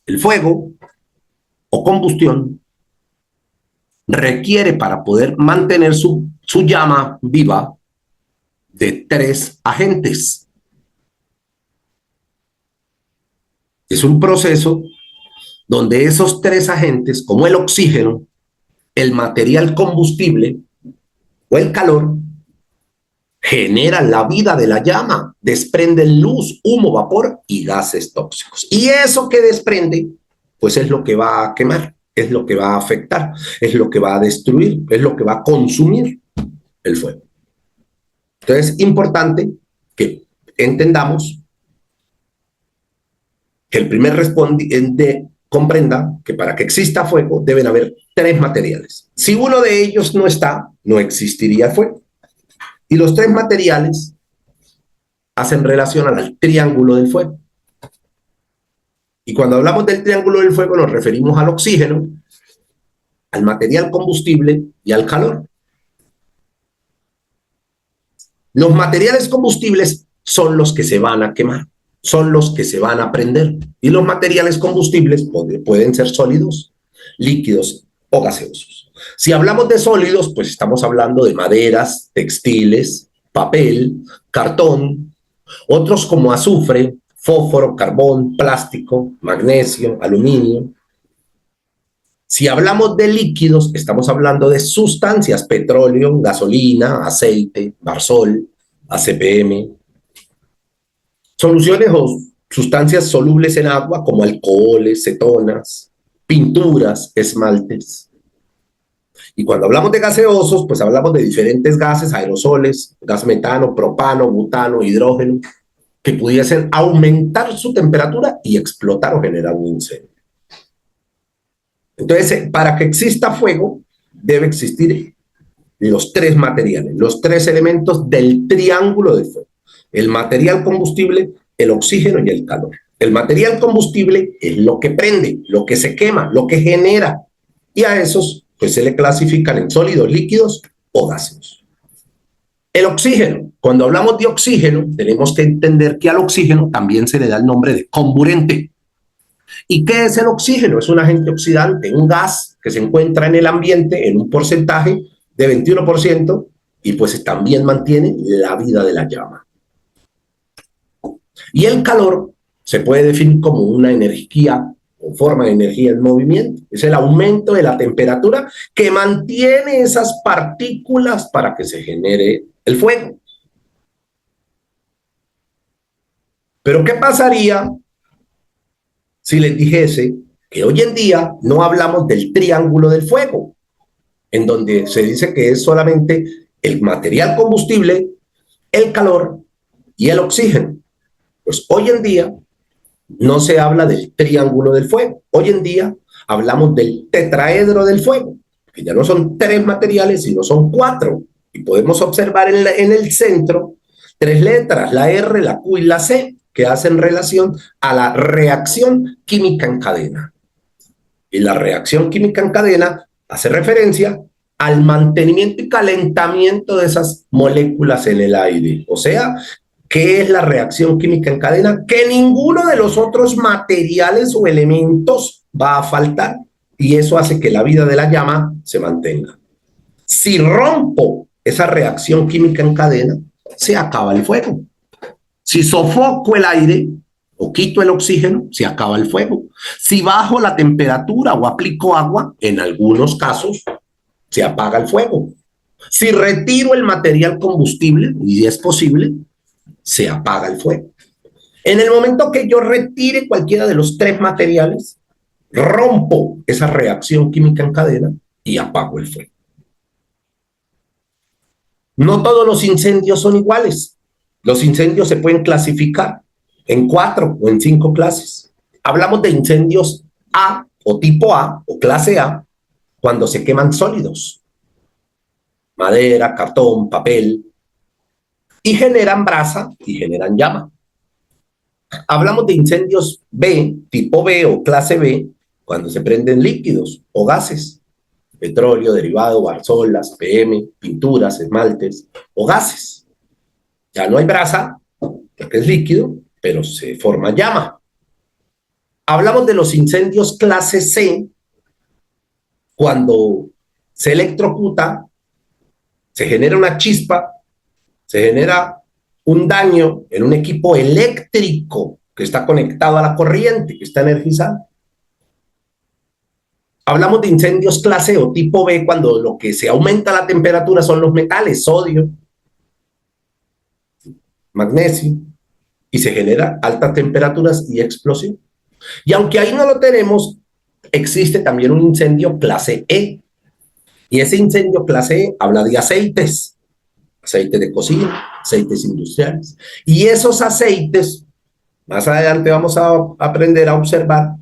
El fuego o combustión requiere para poder mantener su llama viva de 3 agentes. Es un proceso donde esos 3 agentes, como el oxígeno, el material combustible o el calor, generan la vida de la llama, desprenden luz, humo, vapor y gases tóxicos. Y eso que desprende, pues es lo que va a quemar, es lo que va a afectar, es lo que va a destruir, es lo que va a consumir el fuego. Entonces es importante que entendamos que el primer respondiente comprenda que para que exista fuego deben haber 3 materiales. Si uno de ellos no está, no existiría fuego. Y los 3 materiales hacen relación al triángulo del fuego. Y cuando hablamos del triángulo del fuego nos referimos al oxígeno, al material combustible y al calor. Los materiales combustibles son los que se van a quemar, son los que se van a prender. Y los materiales combustibles pueden ser sólidos, líquidos o gaseosos. Si hablamos de sólidos, pues estamos hablando de maderas, textiles, papel, cartón, otros como azufre, fósforo, carbón, plástico, magnesio, aluminio. Si hablamos de líquidos, estamos hablando de sustancias, petróleo, gasolina, aceite, barsol, ACPM. Soluciones o sustancias solubles en agua como alcoholes, cetonas, pinturas, esmaltes. Y cuando hablamos de gaseosos, pues hablamos de diferentes gases, aerosoles, gas metano, propano, butano, hidrógeno, que pudiesen aumentar su temperatura y explotar o generar un incendio. Entonces, para que exista fuego, debe existir los 3 materiales, los 3 elementos del triángulo del fuego. El material combustible, el oxígeno y el calor. El material combustible es lo que prende, lo que se quema, lo que genera. Y a esos pues se le clasifican en sólidos, líquidos o gaseosos. El oxígeno, cuando hablamos de oxígeno, tenemos que entender que al oxígeno también se le da el nombre de comburente. ¿Y qué es el oxígeno? Es un agente oxidante, un gas que se encuentra en el ambiente en un porcentaje de 21% y pues también mantiene la vida de la llama. Y el calor se puede definir como una energía o forma de energía en movimiento. Es el aumento de la temperatura que mantiene esas partículas para que se genere el fuego. Pero ¿qué pasaría si les dijese que hoy en día no hablamos del triángulo del fuego, en donde se dice que es solamente el material combustible, el calor y el oxígeno? Pues hoy en día no se habla del triángulo del fuego. Hoy en día hablamos del tetraedro del fuego, que ya no son 3 materiales, sino son 4. Y podemos observar en el centro 3 letras, la R, la Q y la C, que hacen relación a la reacción química en cadena. Y la reacción química en cadena hace referencia al mantenimiento y calentamiento de esas moléculas en el aire. O sea, ¿qué es la reacción química en cadena? Que ninguno de los otros materiales o elementos va a faltar. Y eso hace que la vida de la llama se mantenga. Si rompo esa reacción química en cadena, se acaba el fuego. Si sofoco el aire o quito el oxígeno, se acaba el fuego. Si bajo la temperatura o aplico agua, en algunos casos, se apaga el fuego. Si retiro el material combustible, y es posible, se apaga el fuego. En el momento que yo retire cualquiera de los tres materiales, rompo esa reacción química en cadena y apago el fuego. No todos los incendios son iguales. Los incendios se pueden clasificar en 4 o en 5 clases. Hablamos de incendios A o tipo A o clase A cuando se queman sólidos, madera, cartón, papel, y generan brasa y generan llama. Hablamos de incendios B, tipo B o clase B, cuando se prenden líquidos o gases, petróleo, derivado, barzolas, PM, pinturas, esmaltes o gases. Ya no hay brasa, porque es líquido, pero se forma llama. Hablamos de los incendios clase C, cuando se electrocuta, se genera una chispa, se genera un daño en un equipo eléctrico que está conectado a la corriente, que está energizado. Hablamos de incendios clase o tipo B cuando lo que se aumenta la temperatura son los metales, sodio, magnesio, y se genera altas temperaturas y explosión. Y aunque ahí no lo tenemos, existe también un incendio clase E. Y ese incendio clase E habla de aceites, aceites de cocina, aceites industriales. Y esos aceites, más adelante vamos a aprender a observar,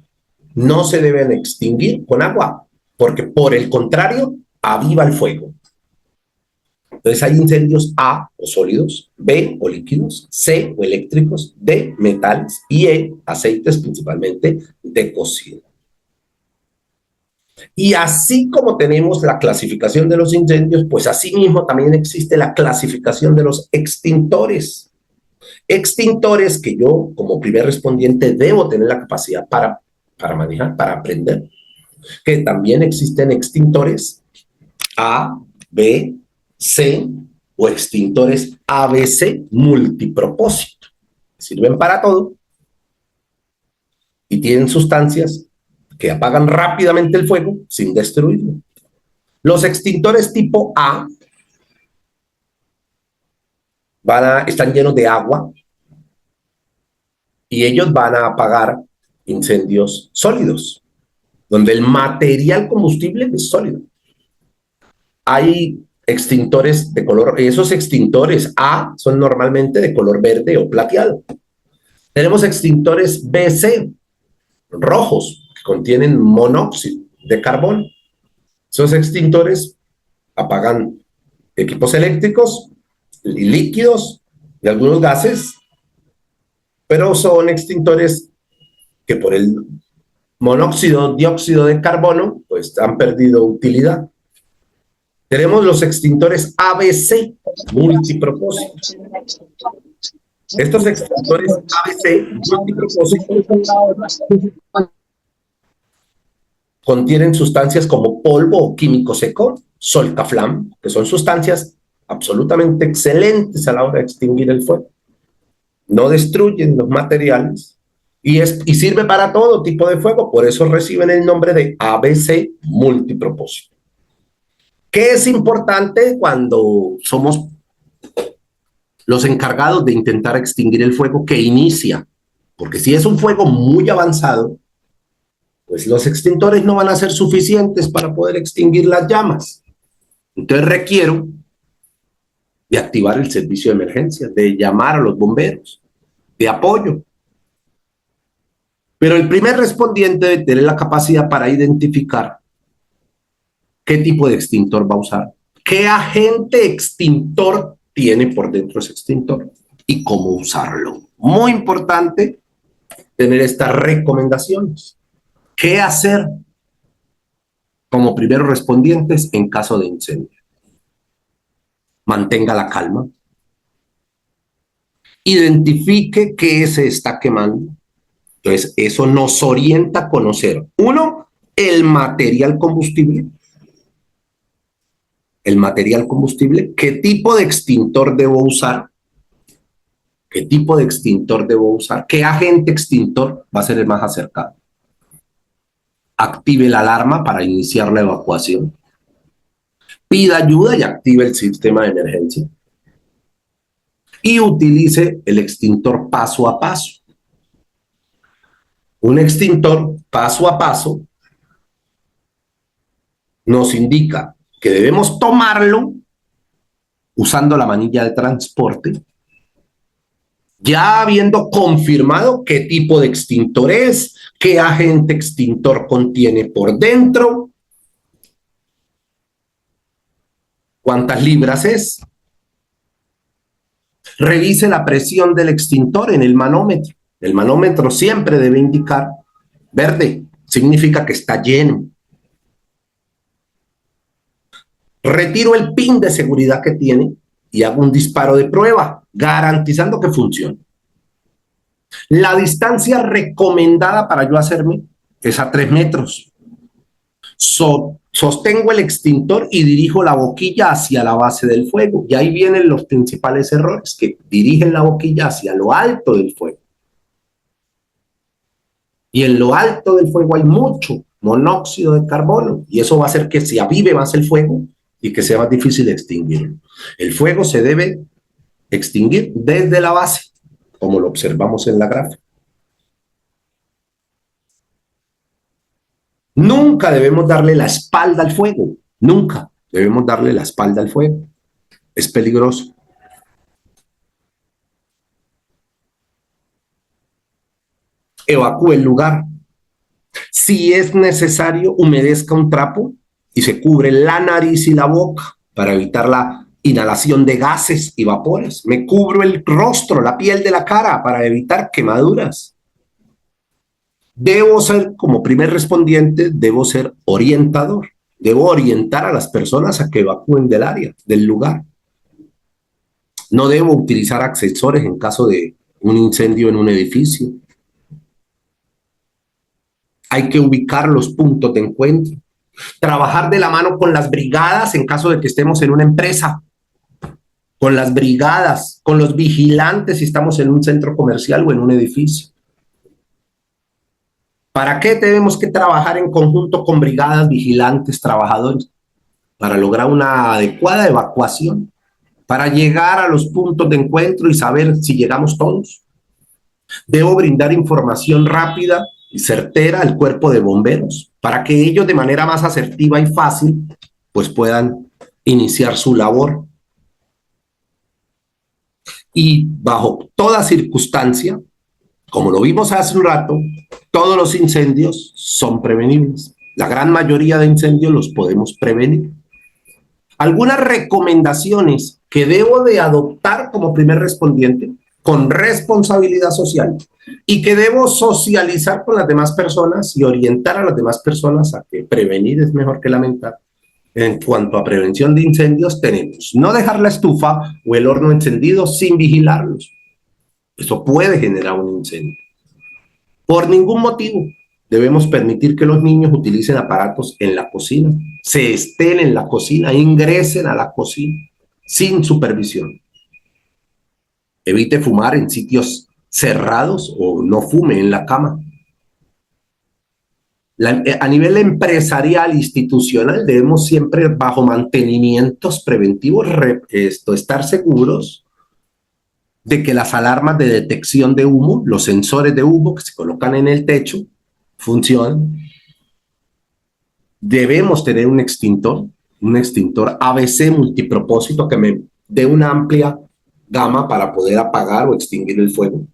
no se deben extinguir con agua, porque por el contrario, aviva el fuego. Entonces hay incendios A o sólidos, B o líquidos, C o eléctricos, D metales y E aceites principalmente de cocina. Y así como tenemos la clasificación de los incendios, pues asimismo también existe la clasificación de los extintores. Extintores que yo como primer respondiente debo tener la capacidad para manejar, para aprender. Que también existen extintores A, B, C o extintores ABC multipropósito. Sirven para todo y tienen sustancias que apagan rápidamente el fuego sin destruirlo. Los extintores tipo A están llenos de agua y ellos van a apagar incendios sólidos, donde el material combustible es sólido. Hay extintores de color, esos extintores A son normalmente de color verde o plateado. Tenemos extintores BC, rojos, que contienen monóxido de carbono. Esos extintores apagan equipos eléctricos, líquidos y algunos gases, pero son extintores que por el monóxido, dióxido de carbono, pues han perdido utilidad. Tenemos los extintores ABC, multipropósito. Estos extintores ABC, multipropósito, contienen sustancias como polvo o químico seco, solcaflam, que son sustancias absolutamente excelentes a la hora de extinguir el fuego. No destruyen los materiales y sirve para todo tipo de fuego, por eso reciben el nombre de ABC multipropósito. ¿Qué es importante cuando somos los encargados de intentar extinguir el fuego que inicia? Porque si es un fuego muy avanzado, pues los extintores no van a ser suficientes para poder extinguir las llamas. Entonces requiero de activar el servicio de emergencia, de llamar a los bomberos, de apoyo. Pero el primer respondiente debe tener la capacidad para identificar qué tipo de extintor va a usar, qué agente extintor tiene por dentro ese extintor y cómo usarlo. Muy importante tener estas recomendaciones. ¿Qué hacer como primeros respondientes en caso de incendio? Mantenga la calma. Identifique qué se está quemando. Entonces, eso nos orienta a conocer, uno, el material combustible. El material combustible, qué tipo de extintor debo usar, qué tipo de extintor debo usar, qué agente extintor va a ser el más acercado. Active la alarma para iniciar la evacuación. pida ayuda y active el sistema de emergencia. Y utilice el extintor paso a paso. Un extintor paso a paso nos indica que debemos tomarlo usando la manilla de transporte, ya habiendo confirmado qué tipo de extintor es, qué agente extintor contiene por dentro, cuántas libras es. Revise la presión del extintor en el manómetro. El manómetro siempre debe indicar verde, significa que está lleno. Retiro el pin de seguridad que tiene y hago un disparo de prueba, garantizando que funcione. La distancia recomendada para yo hacerme es a 3 metros. Sostengo el extintor y dirijo la boquilla hacia la base del fuego. Y ahí vienen los principales errores, que dirigen la boquilla hacia lo alto del fuego. Y en lo alto del fuego hay mucho monóxido de carbono. Y eso va a hacer que se avive más el fuego y que sea más difícil extinguirlo. El fuego se debe extinguir desde la base, como lo observamos en la gráfica. Nunca debemos darle la espalda al fuego. Nunca debemos darle la espalda al fuego. Es peligroso. Evacúe el lugar. Si es necesario, humedezca un trapo y se cubre la nariz y la boca para evitar la inhalación de gases y vapores. Me cubro el rostro, la piel de la cara para evitar quemaduras. Debo ser, como primer respondiente, debo ser orientador. Debo orientar a las personas a que evacúen del área, del lugar. No debo utilizar accesorios en caso de un incendio en un edificio. Hay que ubicar los puntos de encuentro. Trabajar de la mano con las brigadas en caso de que estemos en una empresa. Con las brigadas, con los vigilantes si estamos en un centro comercial o en un edificio. ¿Para qué tenemos que trabajar en conjunto con brigadas, vigilantes, trabajadores? Para lograr una adecuada evacuación, para llegar a los puntos de encuentro y saber si llegamos todos. Debo brindar información rápida y certera al cuerpo de bomberos, para que ellos de manera más asertiva y fácil, pues puedan iniciar su labor. Y bajo toda circunstancia, como lo vimos hace un rato, todos los incendios son prevenibles. La gran mayoría de incendios los podemos prevenir. Algunas recomendaciones que debo de adoptar como primer respondiente con responsabilidad social y que debo socializar con las demás personas y orientar a las demás personas a que prevenir es mejor que lamentar. En cuanto a prevención de incendios, tenemos no dejar la estufa o el horno encendido sin vigilarlos. Eso puede generar un incendio. Por ningún motivo debemos permitir que los niños utilicen aparatos en la cocina, se estén en la cocina, ingresen a la cocina sin supervisión. Evite fumar en sitios cerrados o no fume en la cama. A nivel empresarial, institucional, debemos siempre, bajo mantenimientos preventivos, estar seguros de que las alarmas de detección de humo, los sensores de humo que se colocan en el techo, funcionan. Debemos tener un extintor ABC multipropósito que me dé una amplia gama para poder apagar o extinguir el fuego.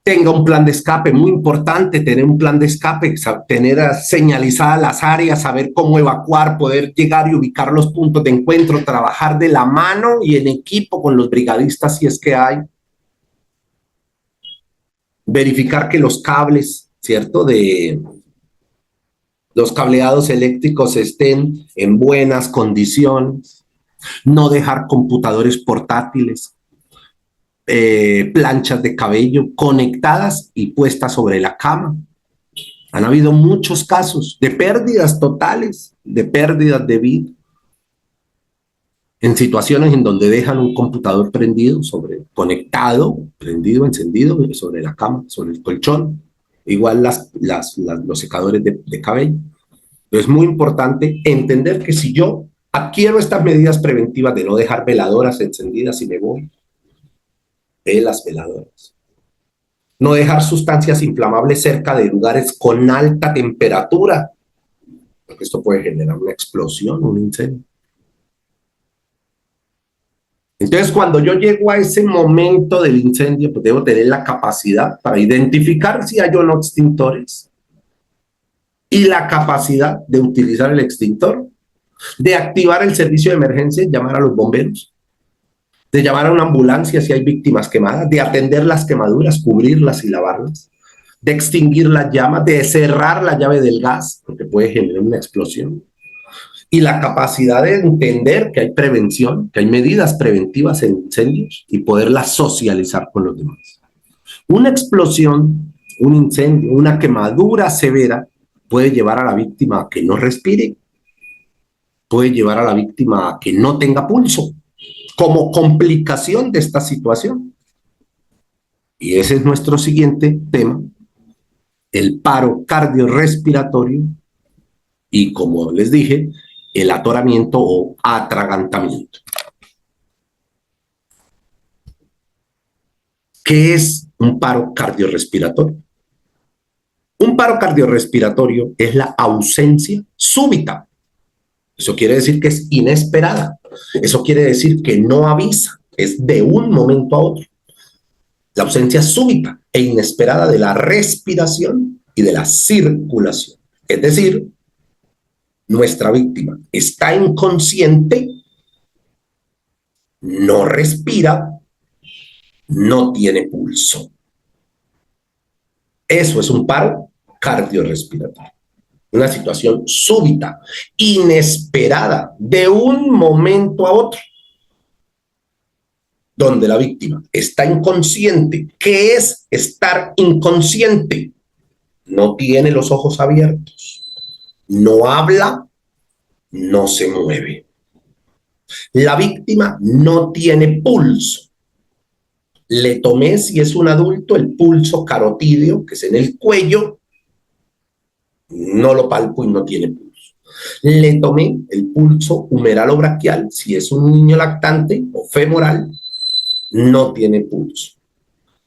Tenga un plan de escape, muy importante tener un plan de escape, tener señalizadas las áreas, saber cómo evacuar, poder llegar y ubicar los puntos de encuentro, trabajar de la mano y en equipo con los brigadistas si es que hay. Verificar que los cables, ¿cierto?, de los cableados eléctricos estén en buenas condiciones. No dejar computadores portátiles, planchas de cabello conectadas y puestas sobre la cama. Han habido muchos casos de pérdidas totales, de pérdidas de vida, en situaciones en donde dejan un computador prendido, conectado, prendido, encendido, sobre la cama, sobre el colchón. igual los secadores de cabello. Entonces es muy importante entender que si yo adquiero estas medidas preventivas de no dejar veladoras encendidas y me voy de las veladoras, no dejar sustancias inflamables cerca de lugares con alta temperatura, porque esto puede generar una explosión, un incendio. Entonces, cuando yo llego a ese momento del incendio, pues debo tener la capacidad para identificar si hay o no extintores y la capacidad de utilizar el extintor, de activar el servicio de emergencia, llamar a los bomberos, de llamar a una ambulancia si hay víctimas quemadas, de atender las quemaduras, cubrirlas y lavarlas, de extinguir las llamas, de cerrar la llave del gas, porque puede generar una explosión. Y la capacidad de entender que hay prevención, que hay medidas preventivas en incendios y poderlas socializar con los demás. Una explosión, un incendio, una quemadura severa puede llevar a la víctima a que no respire, puede llevar a la víctima a que no tenga pulso, como complicación de esta situación. Y ese es nuestro siguiente tema, el paro cardiorrespiratorio y, como les dije, el atoramiento o atragantamiento. ¿Qué es un paro cardiorrespiratorio? Un paro cardiorrespiratorio es la ausencia súbita. Eso quiere decir que es inesperada. Eso quiere decir que no avisa, es de un momento a otro. La ausencia súbita e inesperada de la respiración y de la circulación. Es decir, nuestra víctima está inconsciente, no respira, no tiene pulso. Eso es un paro cardiorrespiratorio. Una situación súbita, inesperada, de un momento a otro, donde la víctima está inconsciente. ¿Qué es estar inconsciente? No tiene los ojos abiertos, no habla, no se mueve. La víctima no tiene pulso. Le tomé, si es un adulto, el pulso carotídeo, que es en el cuello, no lo palpo y no tiene pulso. Le tomé el pulso humeral o braquial, si es un niño lactante o femoral, no tiene pulso.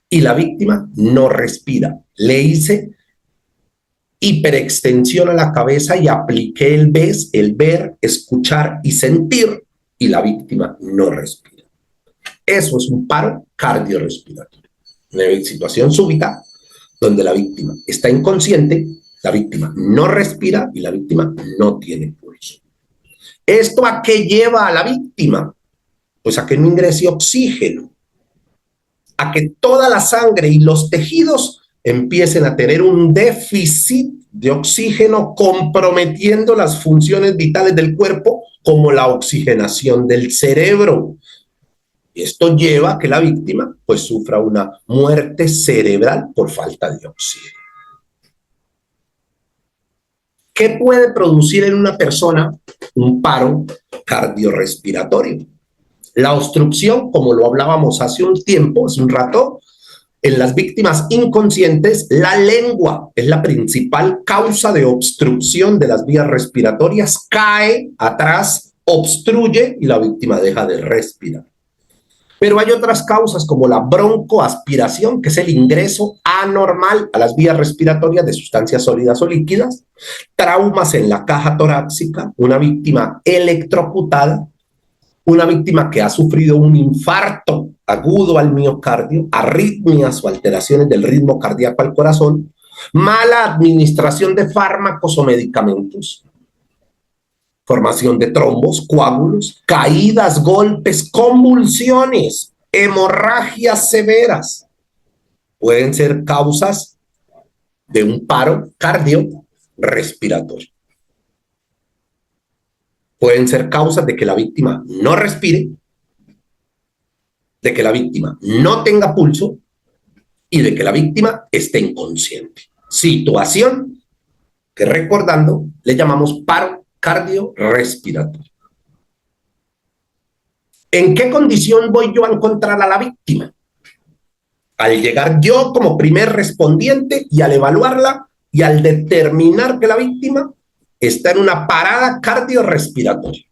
Y la víctima no respira. Le hice hiperextensión a la cabeza y apliqué el VES, el ver, escuchar y sentir, y la víctima no respira. Eso es un paro cardiorrespiratorio. Una situación súbita donde la víctima está inconsciente, la víctima no respira y la víctima no tiene pulso. ¿Esto a qué lleva a la víctima? Pues a que no ingrese oxígeno, a que toda la sangre y los tejidos empiecen a tener un déficit de oxígeno, comprometiendo las funciones vitales del cuerpo, como la oxigenación del cerebro. Y esto lleva a que la víctima pues sufra una muerte cerebral por falta de oxígeno. ¿Qué puede producir en una persona un paro cardiorrespiratorio? La obstrucción, como lo hablábamos hace un tiempo, hace un rato, en las víctimas inconscientes, la lengua es la principal causa de obstrucción de las vías respiratorias, cae atrás, obstruye y la víctima deja de respirar. Pero hay otras causas como la broncoaspiración, que es el ingreso anormal a las vías respiratorias de sustancias sólidas o líquidas, traumas en la caja torácica, una víctima electrocutada, una víctima que ha sufrido un infarto agudo al miocardio, arritmias o alteraciones del ritmo cardíaco al corazón, mala administración de fármacos o medicamentos, formación de trombos, coágulos, caídas, golpes, convulsiones, hemorragias severas. Pueden ser causas de un paro cardiorrespiratorio. Pueden ser causas de que la víctima no respire, de que la víctima no tenga pulso y de que la víctima esté inconsciente. Situación que, recordando, le llamamos paro cardiorrespiratorio. ¿En qué condición voy yo a encontrar a la víctima? Al llegar yo como primer respondiente y al evaluarla y al determinar que la víctima está en una parada cardiorrespiratoria.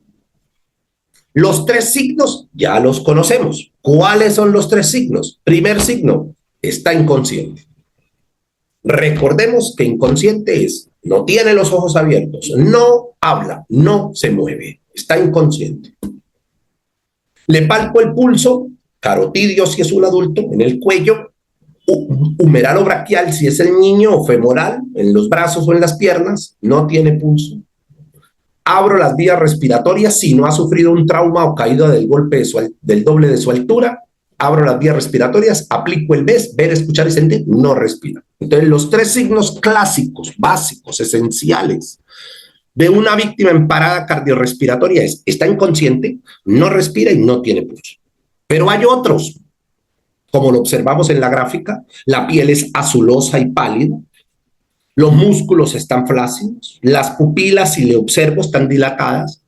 Los tres signos ya los conocemos. ¿Cuáles son los tres signos? Primer signo, está inconsciente. Recordemos que inconsciente es, no tiene los ojos abiertos, no habla, no se mueve, está inconsciente. Le palpo el pulso, carotidio si es un adulto, en el cuello, humeral o braquial si es el niño, o femoral, en los brazos o en las piernas, no tiene pulso. Abro las vías respiratorias si no ha sufrido un trauma o caída del golpe del doble de su altura. Abro las vías respiratorias, aplico el VES, ver, escuchar y sentir, no respira. Entonces, los tres signos clásicos, básicos, esenciales de una víctima en parada cardiorrespiratoria es: está inconsciente, no respira y no tiene pulso. Pero hay otros, como lo observamos en la gráfica, la piel es azulosa y pálida, los músculos están flácidos, las pupilas, si le observo, están dilatadas.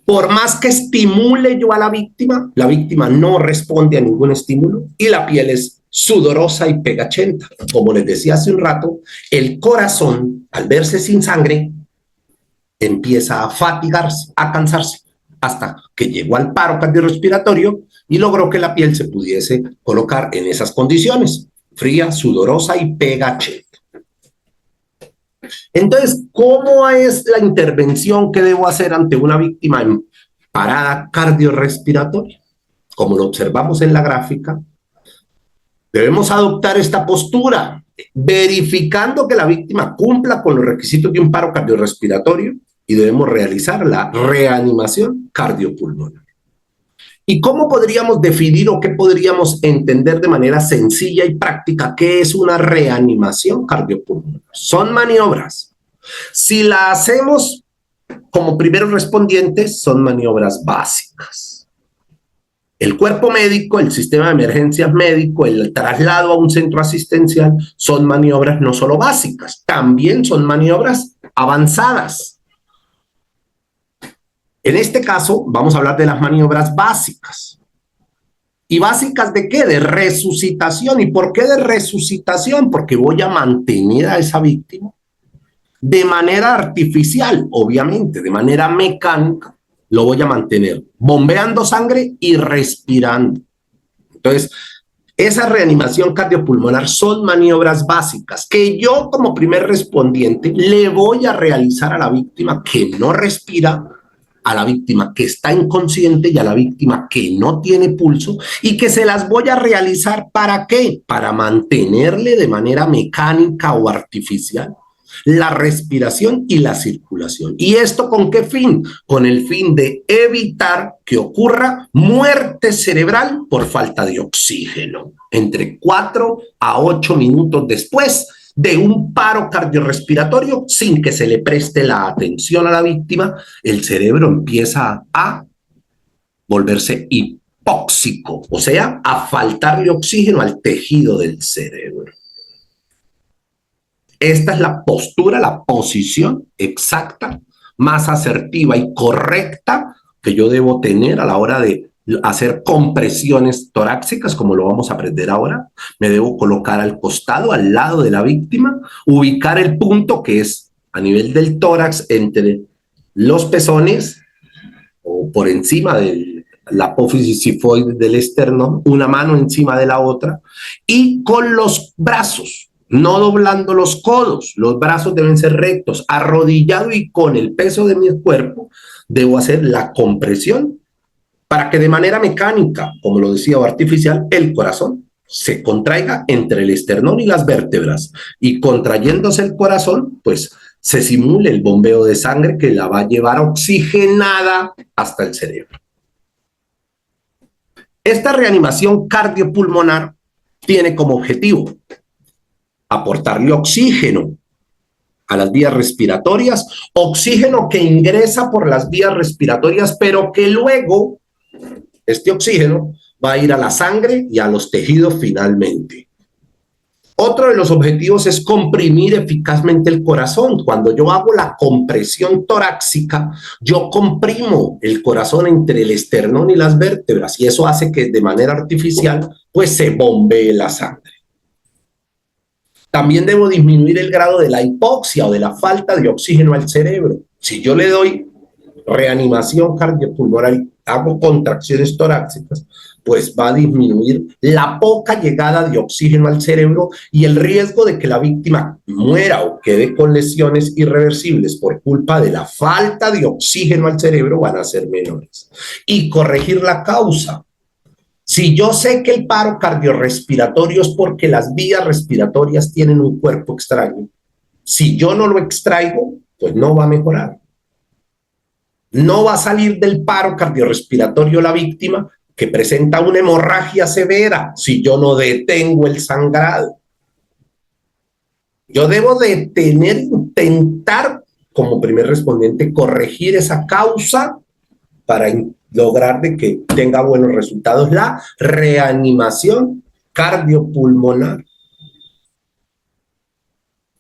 Por más que estimule yo a la víctima no responde a ningún estímulo y la piel es sudorosa y pegachenta. Como les decía hace un rato, el corazón, al verse sin sangre, empieza a fatigarse, a cansarse, hasta que llegó al paro cardiorrespiratorio y logró que la piel se pudiese colocar en esas condiciones, fría, sudorosa y pegachenta. Entonces, ¿cómo es la intervención que debo hacer ante una víctima en parada cardiorrespiratoria? Como lo observamos en la gráfica, debemos adoptar esta postura, verificando que la víctima cumpla con los requisitos de un paro cardiorrespiratorio y debemos realizar la reanimación cardiopulmonar. ¿Y cómo podríamos definir o qué podríamos entender de manera sencilla y práctica qué es una reanimación cardiopulmonar? Son maniobras. Si la hacemos como primeros respondientes, son maniobras básicas. El cuerpo médico, el sistema de emergencias médico, el traslado a un centro asistencial, son maniobras no solo básicas, también son maniobras avanzadas. En este caso, vamos a hablar de las maniobras básicas. ¿Y básicas de qué? De resucitación. ¿Y por qué de resucitación? Porque voy a mantener a esa víctima de manera artificial, obviamente, de manera mecánica, lo voy a mantener bombeando sangre y respirando. Entonces, esa reanimación cardiopulmonar son maniobras básicas que yo como primer respondiente le voy a realizar a la víctima que no respira, a la víctima que está inconsciente y a la víctima que no tiene pulso, y que se las voy a realizar ¿para qué? Para mantenerle de manera mecánica o artificial la respiración y la circulación. ¿Y esto con qué fin? Con el fin de evitar que ocurra muerte cerebral por falta de oxígeno entre 4 a 8 minutos después de un paro cardiorrespiratorio. Sin que se le preste la atención a la víctima, el cerebro empieza a volverse hipóxico, o sea, a faltarle oxígeno al tejido del cerebro. Esta es la postura, la posición exacta, más asertiva y correcta que yo debo tener a la hora de hacer compresiones torácicas, como lo vamos a aprender ahora. Me debo colocar al costado, al lado de la víctima, ubicar el punto que es a nivel del tórax entre los pezones o por encima de la apófisis sifoide del esternón, una mano encima de la otra, y con los brazos, no doblando los codos, los brazos deben ser rectos, arrodillado, y con el peso de mi cuerpo debo hacer la compresión para que de manera mecánica, como lo decía, o artificial, el corazón se contraiga entre el esternón y las vértebras, y contrayéndose el corazón, pues se simule el bombeo de sangre que la va a llevar oxigenada hasta el cerebro. Esta reanimación cardiopulmonar tiene como objetivo aportarle oxígeno a las vías respiratorias, oxígeno que ingresa por las vías respiratorias, pero que luego este oxígeno va a ir a la sangre y a los tejidos finalmente. Otro de los objetivos es comprimir eficazmente el corazón. Cuando yo hago la compresión torácica, yo comprimo el corazón entre el esternón y las vértebras, y eso hace que de manera artificial pues se bombee la sangre. También debo disminuir el grado de la hipoxia o de la falta de oxígeno al cerebro. Si yo le doy reanimación cardiopulmonar y hago contracciones torácicas, pues va a disminuir la poca llegada de oxígeno al cerebro y el riesgo de que la víctima muera o quede con lesiones irreversibles por culpa de la falta de oxígeno al cerebro van a ser menores. Y corregir la causa. Si yo sé que el paro cardiorrespiratorio es porque las vías respiratorias tienen un cuerpo extraño, si yo no lo extraigo, pues no va a mejorar. No va a salir del paro cardiorrespiratorio la víctima que presenta una hemorragia severa si yo no detengo el sangrado. Yo debo detener, intentar como primer respondiente corregir esa causa para lograr de que tenga buenos resultados la reanimación cardiopulmonar.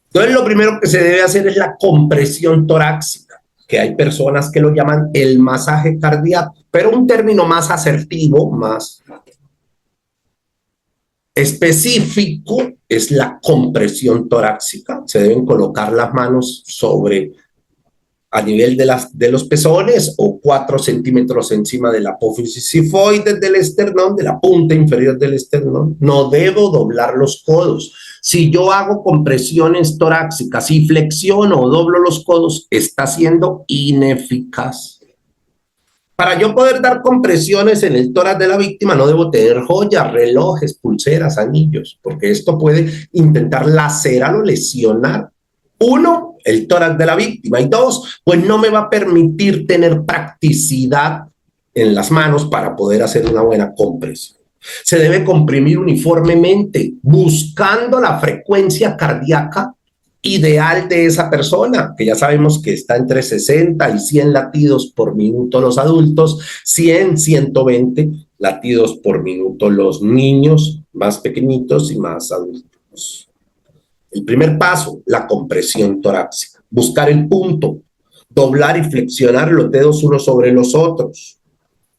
Entonces, lo primero que se debe hacer es la compresión torácica, que hay personas que lo llaman el masaje cardíaco, pero un término más asertivo, más específico, es la compresión torácica. Se deben colocar las manos sobre a nivel de los pezones o 4 centímetros encima de la apófisis sifoides del esternón, de la punta inferior del esternón. No debo doblar los codos. Si yo hago compresiones torácicas y flexiono o doblo los codos, está siendo ineficaz. Para yo poder dar compresiones en el tórax de la víctima, no debo tener joyas, relojes, pulseras, anillos, porque esto puede intentar lacerar o lesionar. Uno, el tórax de la víctima. Y dos, pues no me va a permitir tener practicidad en las manos para poder hacer una buena compresión. Se debe comprimir uniformemente, buscando la frecuencia cardíaca ideal de esa persona, que ya sabemos que está entre 60 y 100 latidos por minuto los adultos, 100, 120 latidos por minuto los niños más pequeñitos y más adultos. El primer paso, la compresión torácica. Buscar el punto, doblar y flexionar los dedos unos sobre los otros.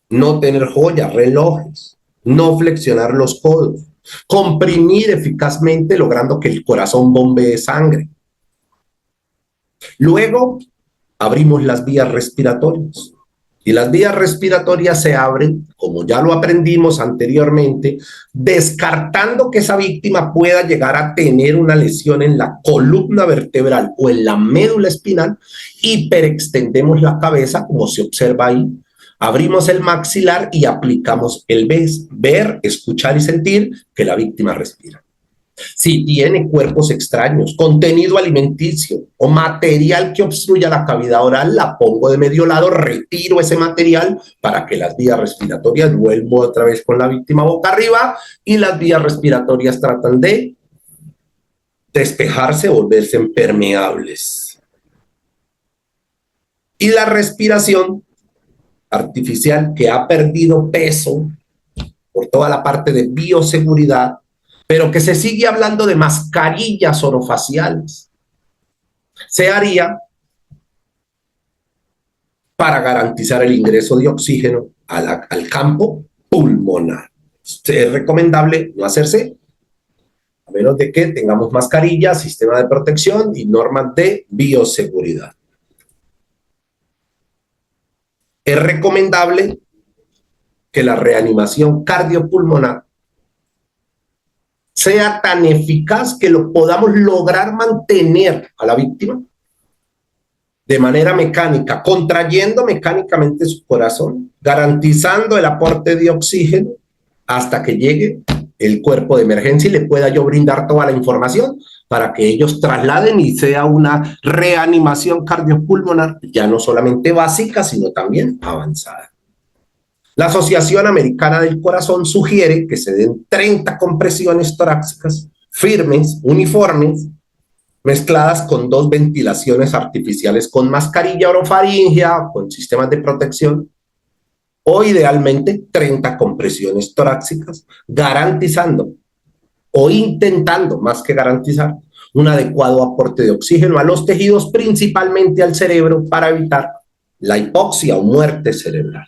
No tener joyas, relojes. No flexionar los codos. Comprimir eficazmente logrando que el corazón bombee sangre. Luego, abrimos las vías respiratorias. Y las vías respiratorias se abren, como ya lo aprendimos anteriormente, descartando que esa víctima pueda llegar a tener una lesión en la columna vertebral o en la médula espinal, hiperextendemos la cabeza, como se observa ahí, abrimos el maxilar y aplicamos el ver, escuchar y sentir que la víctima respira. Si tiene cuerpos extraños, contenido alimenticio o material que obstruya la cavidad oral, la pongo de medio lado, retiro ese material para que las vías respiratorias vuelvo otra vez con la víctima boca arriba y las vías respiratorias tratan de despejarse, volverse impermeables. Y la respiración artificial que ha perdido peso por toda la parte de bioseguridad, pero que se sigue hablando de mascarillas orofaciales, se haría para garantizar el ingreso de oxígeno al campo pulmonar. Es recomendable no hacerse, a menos de que tengamos mascarillas, sistema de protección y normas de bioseguridad. Es recomendable que la reanimación cardiopulmonar sea tan eficaz que lo podamos lograr mantener a la víctima de manera mecánica, contrayendo mecánicamente su corazón, garantizando el aporte de oxígeno hasta que llegue el cuerpo de emergencia y le pueda yo brindar toda la información para que ellos trasladen y sea una reanimación cardiopulmonar ya no solamente básica, sino también avanzada. La Asociación Americana del Corazón sugiere que se den 30 compresiones torácicas firmes, uniformes, mezcladas con 2 ventilaciones artificiales con mascarilla orofaringea, con sistemas de protección, o idealmente 30 compresiones torácicas, garantizando o intentando, más que garantizar, un adecuado aporte de oxígeno a los tejidos, principalmente al cerebro, para evitar la hipoxia o muerte cerebral.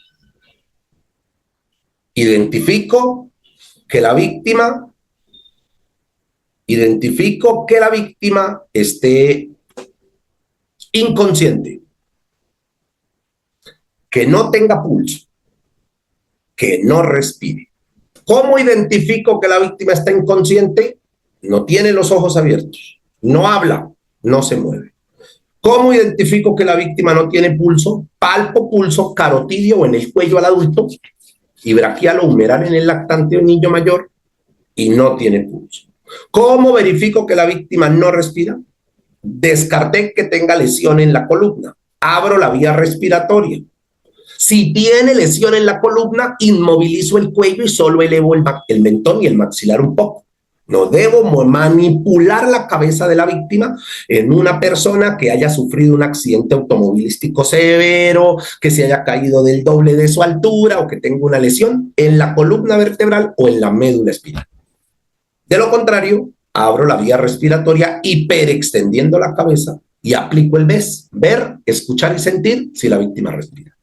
Identifico que la víctima Identifico que la víctima esté inconsciente, que no tenga pulso, que no respire. ¿Cómo identifico que la víctima está inconsciente? No tiene los ojos abiertos, no habla, no se mueve. ¿Cómo identifico que la víctima no tiene pulso? Palpo pulso carotidio o en el cuello al adulto y braquial o humeral en el lactante o niño mayor y no tiene pulso. ¿Cómo verifico que la víctima no respira? Descarté que tenga lesión en la columna. Abro la vía respiratoria. Si tiene lesión en la columna, inmovilizo el cuello y solo elevo el mentón y el maxilar un poco. No debo manipular la cabeza de la víctima en una persona que haya sufrido un accidente automovilístico severo, que se haya caído del doble de su altura o que tenga una lesión en la columna vertebral o en la médula espinal. De lo contrario, abro la vía respiratoria hiperextendiendo la cabeza y aplico el VES, ver, escuchar y sentir si la víctima respira.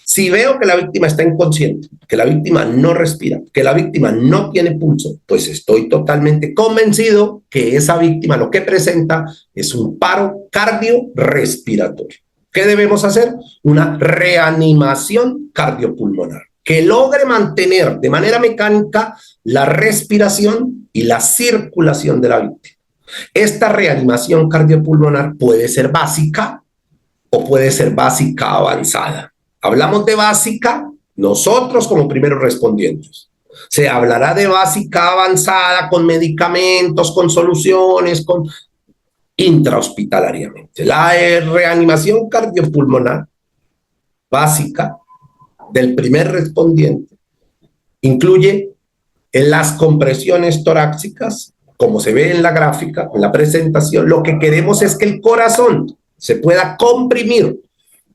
Si veo que la víctima está inconsciente, que la víctima no respira, que la víctima no tiene pulso, pues estoy totalmente convencido que esa víctima lo que presenta es un paro cardiorrespiratorio. ¿Qué debemos hacer? Una reanimación cardiopulmonar que logre mantener de manera mecánica la respiración y la circulación de la víctima. Esta reanimación cardiopulmonar puede ser básica o puede ser básica avanzada. Hablamos de básica, nosotros como primeros respondientes. Se hablará de básica avanzada con medicamentos, con soluciones, con intrahospitalariamente. La reanimación cardiopulmonar básica del primer respondiente incluye en las compresiones torácicas, como se ve en la gráfica, en la presentación. Lo que queremos es que el corazón se pueda comprimir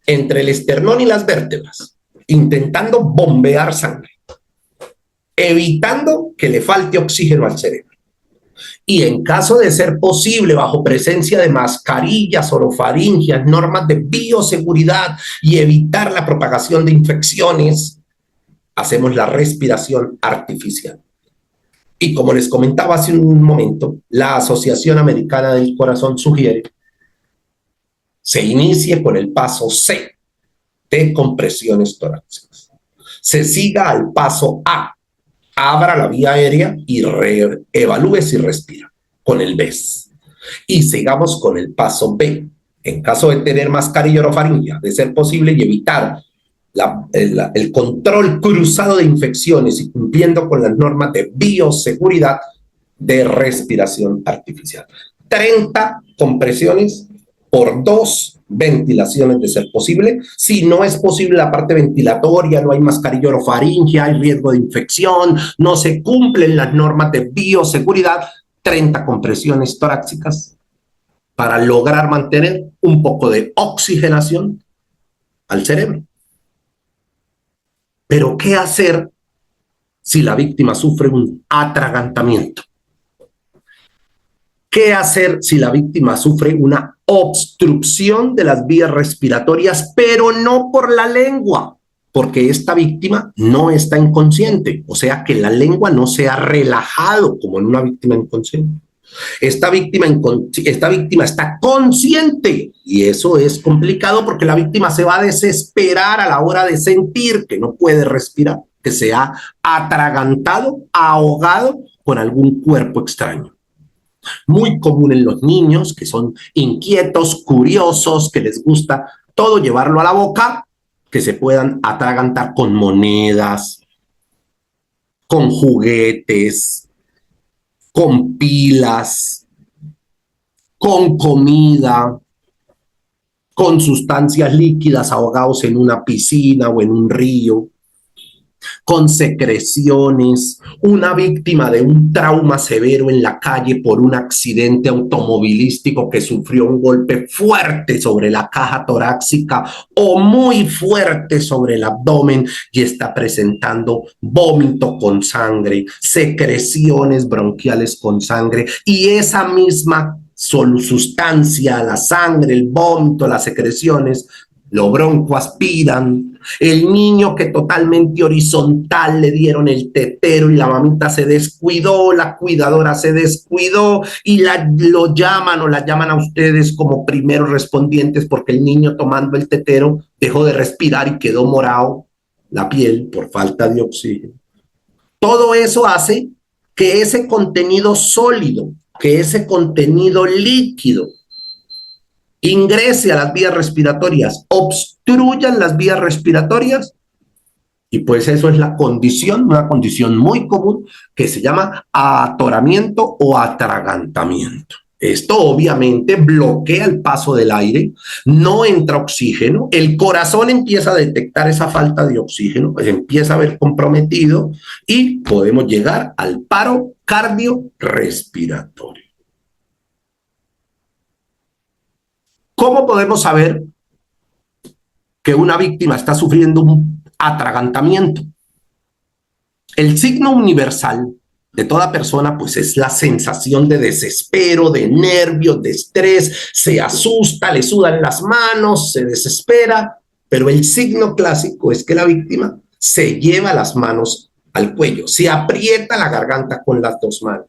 entre el esternón y las vértebras, intentando bombear sangre, evitando que le falte oxígeno al cerebro. Y en caso de ser posible, bajo presencia de mascarillas, orofaringias, normas de bioseguridad y evitar la propagación de infecciones, hacemos la respiración artificial. Y como les comentaba hace un momento, la Asociación Americana del Corazón sugiere se inicie con el paso C de compresiones torácicas. Se siga al paso A, abra la vía aérea y evalúe si respira con el VES. Y sigamos con el paso B. En caso de tener mascarilla orofaringia, de ser posible y evitar el control cruzado de infecciones y cumpliendo con las normas de bioseguridad de respiración artificial. 30 compresiones por 2 ventilaciones de ser posible. Si no es posible la parte ventilatoria, no hay mascarilla orofaringia, hay riesgo de infección, no se cumplen las normas de bioseguridad, 30 compresiones torácicas para lograr mantener un poco de oxigenación al cerebro. Pero ¿qué hacer si la víctima sufre un atragantamiento? ¿Qué hacer si la víctima sufre una obstrucción de las vías respiratorias, pero no por la lengua? Porque esta víctima no está inconsciente, o sea que la lengua no se ha relajado como en una víctima inconsciente. Esta víctima está consciente y eso es complicado porque la víctima se va a desesperar a la hora de sentir que no puede respirar, que se ha atragantado, ahogado con algún cuerpo extraño. Muy común en los niños que son inquietos, curiosos, que les gusta todo llevarlo a la boca, que se puedan atragantar con monedas, con juguetes, con pilas, con comida, con sustancias líquidas ahogados en una piscina o en un río, con secreciones, una víctima de un trauma severo en la calle por un accidente automovilístico que sufrió un golpe fuerte sobre la caja torácica o muy fuerte sobre el abdomen y está presentando vómito con sangre, secreciones bronquiales con sangre y esa misma sustancia, la sangre, el vómito, las secreciones, Lo broncoaspiran, el niño que totalmente horizontal le dieron el tetero y la mamita se descuidó, la cuidadora se descuidó y lo llaman o la llaman a ustedes como primeros respondientes porque el niño tomando el tetero dejó de respirar y quedó morado la piel por falta de oxígeno. Todo eso hace que ese contenido sólido, que ese contenido líquido ingrese a las vías respiratorias, obstruyan las vías respiratorias, y pues eso es la condición, una condición muy común que se llama atoramiento o atragantamiento. Esto obviamente bloquea el paso del aire, no entra oxígeno, el corazón empieza a detectar esa falta de oxígeno, pues empieza a ver comprometido y podemos llegar al paro cardiorrespiratorio. ¿Cómo podemos saber que una víctima está sufriendo un atragantamiento? El signo universal de toda persona, pues es la sensación de desespero, de nervios, de estrés, se asusta, le sudan las manos, se desespera, pero el signo clásico es que la víctima se lleva las manos al cuello, se aprieta la garganta con las dos manos,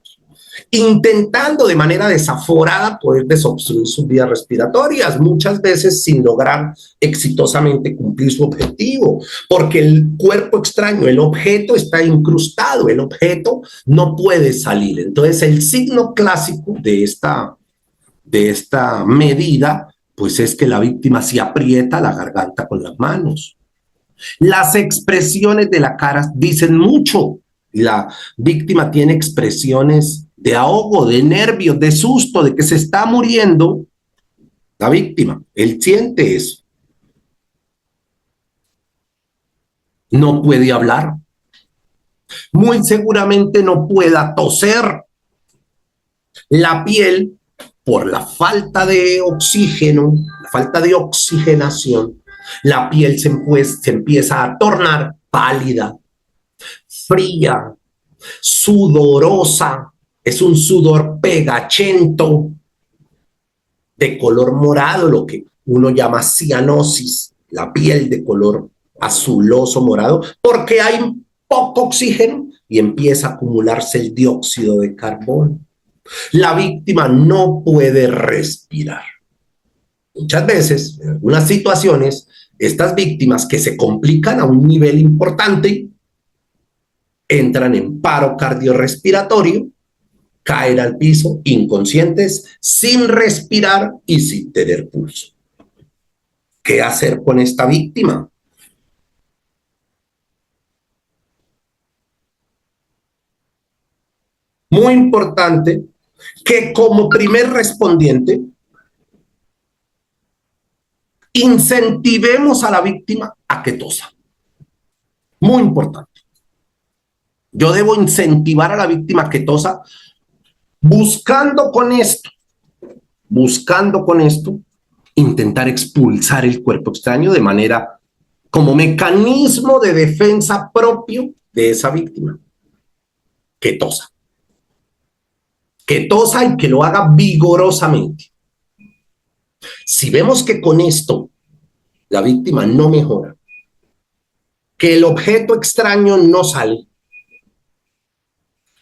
intentando de manera desaforada poder desobstruir sus vías respiratorias, muchas veces sin lograr exitosamente cumplir su objetivo, porque el cuerpo extraño, el objeto está incrustado, el objeto no puede salir. Entonces el signo clásico de esta medida, pues es que la víctima se aprieta la garganta con las manos. Las expresiones de la cara dicen mucho. La víctima tiene expresiones de ahogo, de nervios, de susto, de que se está muriendo la víctima. Él siente eso. No puede hablar. Muy seguramente no pueda toser. La piel, por la falta de oxígeno, la falta de oxigenación, la piel se empieza a tornar pálida, fría, sudorosa, es un sudor pegachento, de color morado, lo que uno llama cianosis, la piel de color azuloso morado, porque hay poco oxígeno y empieza a acumularse el dióxido de carbono. La víctima no puede respirar. Muchas veces, en algunas situaciones, estas víctimas que se complican a un nivel importante entran en paro cardiorrespiratorio, caen al piso inconscientes, sin respirar y sin tener pulso. ¿Qué hacer con esta víctima? Muy importante que como primer respondiente incentivemos a la víctima a que tosa. Muy importante. Yo debo incentivar a la víctima a que tosa buscando con esto, intentar expulsar el cuerpo extraño de manera como mecanismo de defensa propio de esa víctima. Que tosa y que lo haga vigorosamente. Si vemos que con esto la víctima no mejora, que el objeto extraño no sale,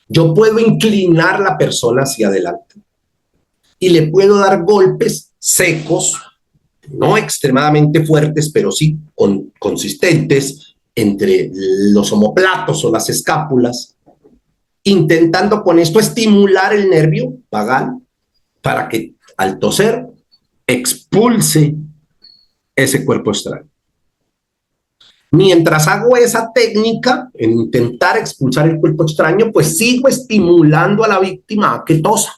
yo puedo inclinar la persona hacia adelante y le puedo dar golpes secos, no extremadamente fuertes, pero sí consistentes entre los omóplatos o las escápulas, intentando con esto estimular el nervio vagal para que al toser expulse ese cuerpo extraño. Mientras hago esa técnica en intentar expulsar el cuerpo extraño, pues sigo estimulando a la víctima a que tosa.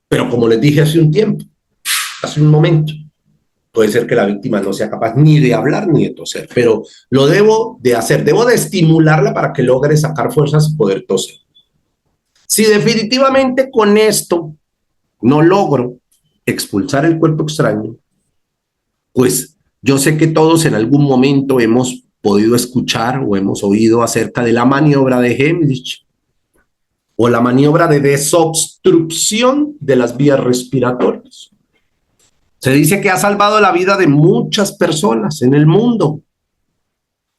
Pero como les dije hace un momento, puede ser que la víctima no sea capaz ni de hablar ni de toser, pero lo debo de hacer, debo de estimularla para que logre sacar fuerzas y poder toser. Si definitivamente con esto no logro expulsar el cuerpo extraño, pues yo sé que todos en algún momento hemos podido escuchar o hemos oído acerca de la maniobra de Heimlich o la maniobra de desobstrucción de las vías respiratorias. Se dice que ha salvado la vida de muchas personas en el mundo.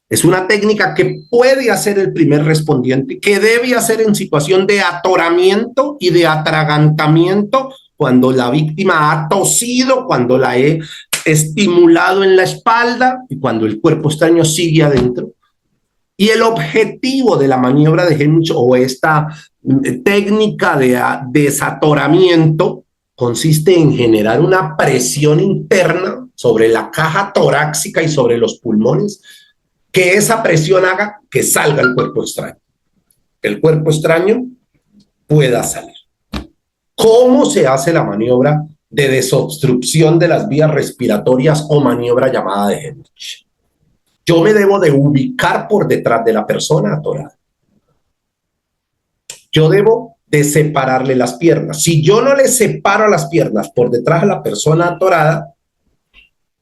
Es una técnica que puede hacer el primer respondiente, que debe hacer en situación de atoramiento y de atragantamiento, cuando la víctima ha tosido, cuando la he estimulado en la espalda y cuando el cuerpo extraño sigue adentro. Y el objetivo de la maniobra de Helmich o esta técnica de desatoramiento consiste en generar una presión interna sobre la caja torácica y sobre los pulmones, que esa presión haga que salga el cuerpo extraño, que el cuerpo extraño pueda salir. ¿Cómo se hace la maniobra de desobstrucción de las vías respiratorias o maniobra llamada de Helmich? Yo me debo de ubicar por detrás de la persona atorada. Yo debo de separarle las piernas. Si yo no le separo las piernas por detrás a la persona atorada,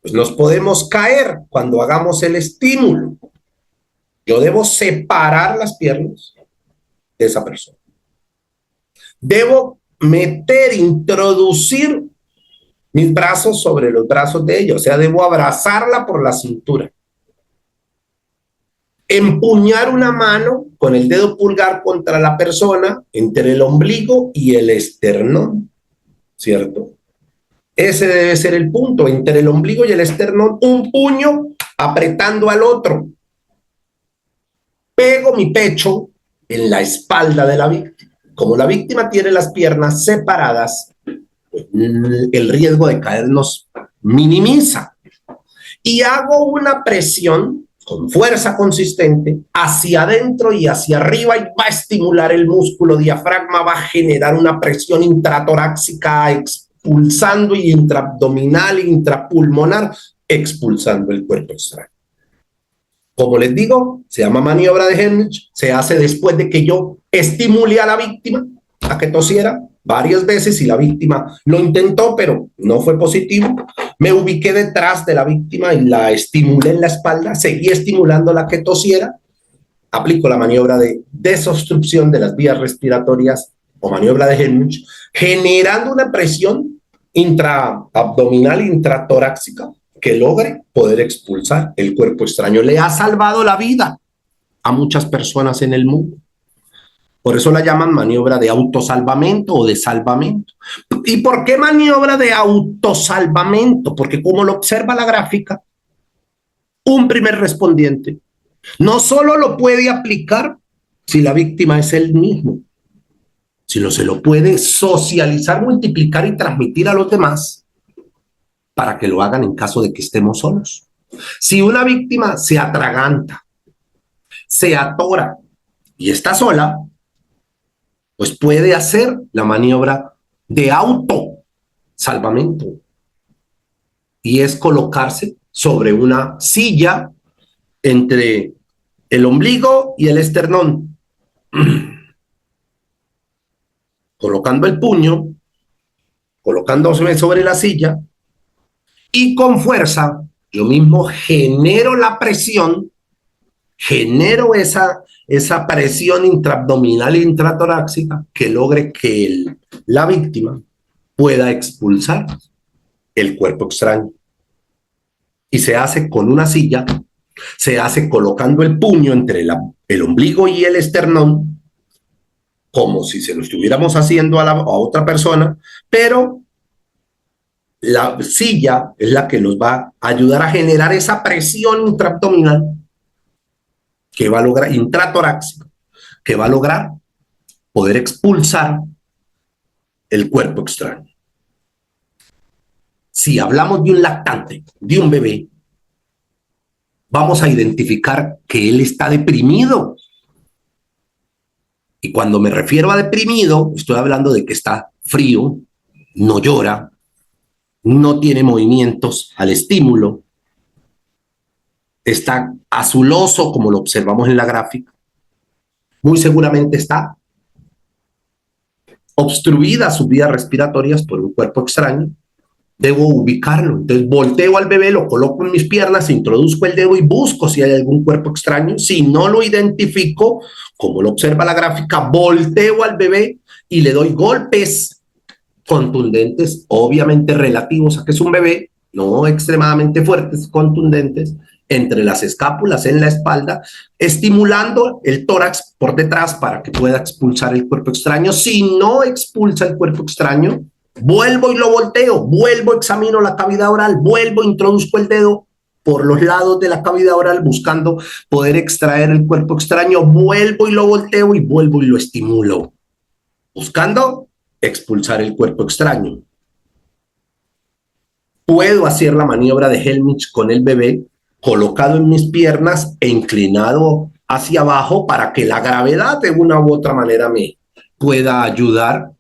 pues nos podemos caer cuando hagamos el estímulo. Yo debo separar las piernas de esa persona. Debo introducir mis brazos sobre los brazos de ella, o sea, debo abrazarla por la cintura. Empuñar una mano con el dedo pulgar contra la persona entre el ombligo y el esternón, ¿cierto? Ese debe ser el punto, entre el ombligo y el esternón, un puño apretando al otro. Pego mi pecho en la espalda de la víctima. Como la víctima tiene las piernas separadas, el riesgo de caernos minimiza. Y hago una presión con fuerza consistente hacia adentro y hacia arriba, y va a estimular el músculo diafragma, va a generar una presión intratorácica expulsando, y intraabdominal, intrapulmonar, expulsando el cuerpo extraño. Como les digo, se llama maniobra de Helmich, se hace después de que yo estimule a la víctima a que tosiera varias veces, y la víctima lo intentó, pero no fue positivo. Me ubiqué detrás de la víctima y la estimulé en la espalda, seguí estimulándola a que tosiera. Aplico la maniobra de desobstrucción de las vías respiratorias o maniobra de Helmich, generando una presión intraabdominal, intratorácica, que logre poder expulsar el cuerpo extraño. Le ha salvado la vida a muchas personas en el mundo. Por eso la llaman maniobra de autosalvamento o de salvamento. ¿Y por qué maniobra de autosalvamento? Porque como lo observa la gráfica, un primer respondiente no solo lo puede aplicar si la víctima es él mismo, sino se lo puede socializar, multiplicar y transmitir a los demás para que lo hagan en caso de que estemos solos. Si una víctima se atraganta, se atora y está sola, pues puede hacer la maniobra de autosalvamento, y es colocarse sobre una silla entre el ombligo y el esternón, colocando el puño, colocándose sobre la silla, y con fuerza yo mismo genero la presión, genero esa presión intraabdominal e intratorácica que logre que la víctima pueda expulsar el cuerpo extraño. Y se hace con una silla, se hace colocando el puño entre el ombligo y el esternón, como si se lo estuviéramos haciendo a otra persona, pero la silla es la que nos va a ayudar a generar esa presión intraabdominal que va a lograr, intratorácica, que va a lograr poder expulsar el cuerpo extraño. Si hablamos de un lactante, de un bebé, vamos a identificar que él está deprimido. Y cuando me refiero a deprimido, estoy hablando de que está frío, no llora, no tiene movimientos al estímulo, está azuloso, como lo observamos en la gráfica. Muy seguramente está obstruida sus vías respiratorias por un cuerpo extraño. Debo ubicarlo. Entonces volteo al bebé, lo coloco en mis piernas, introduzco el dedo y busco si hay algún cuerpo extraño. Si no lo identifico, como lo observa la gráfica, volteo al bebé y le doy golpes contundentes, obviamente relativos a que es un bebé, no extremadamente fuertes, contundentes, entre las escápulas, en la espalda, estimulando el tórax por detrás para que pueda expulsar el cuerpo extraño. Si no expulsa el cuerpo extraño, vuelvo y lo volteo, vuelvo, examino la cavidad oral, vuelvo, introduzco el dedo por los lados de la cavidad oral buscando poder extraer el cuerpo extraño, vuelvo y lo volteo y vuelvo y lo estimulo, buscando expulsar el cuerpo extraño. Puedo hacer la maniobra de Helmich con el bebé colocado en mis piernas e inclinado hacia abajo para que la gravedad de una u otra manera me pueda ayudar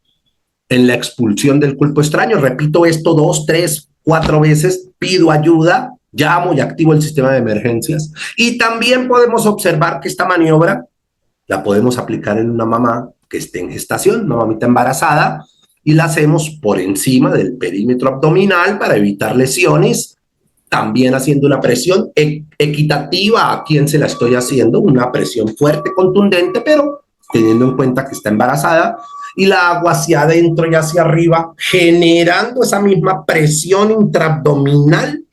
en la expulsión del cuerpo extraño. Repito esto 2, 3, 4 veces, pido ayuda, llamo y activo el sistema de emergencias. Y también podemos observar que esta maniobra la podemos aplicar en una mamá que esté en gestación, una mamita embarazada, y la hacemos por encima del perímetro abdominal para evitar lesiones, también haciendo una presión equitativa a quien se la estoy haciendo, una presión fuerte, contundente, pero teniendo en cuenta que está embarazada, y la hago hacia adentro y hacia arriba, generando esa misma presión intraabdominal,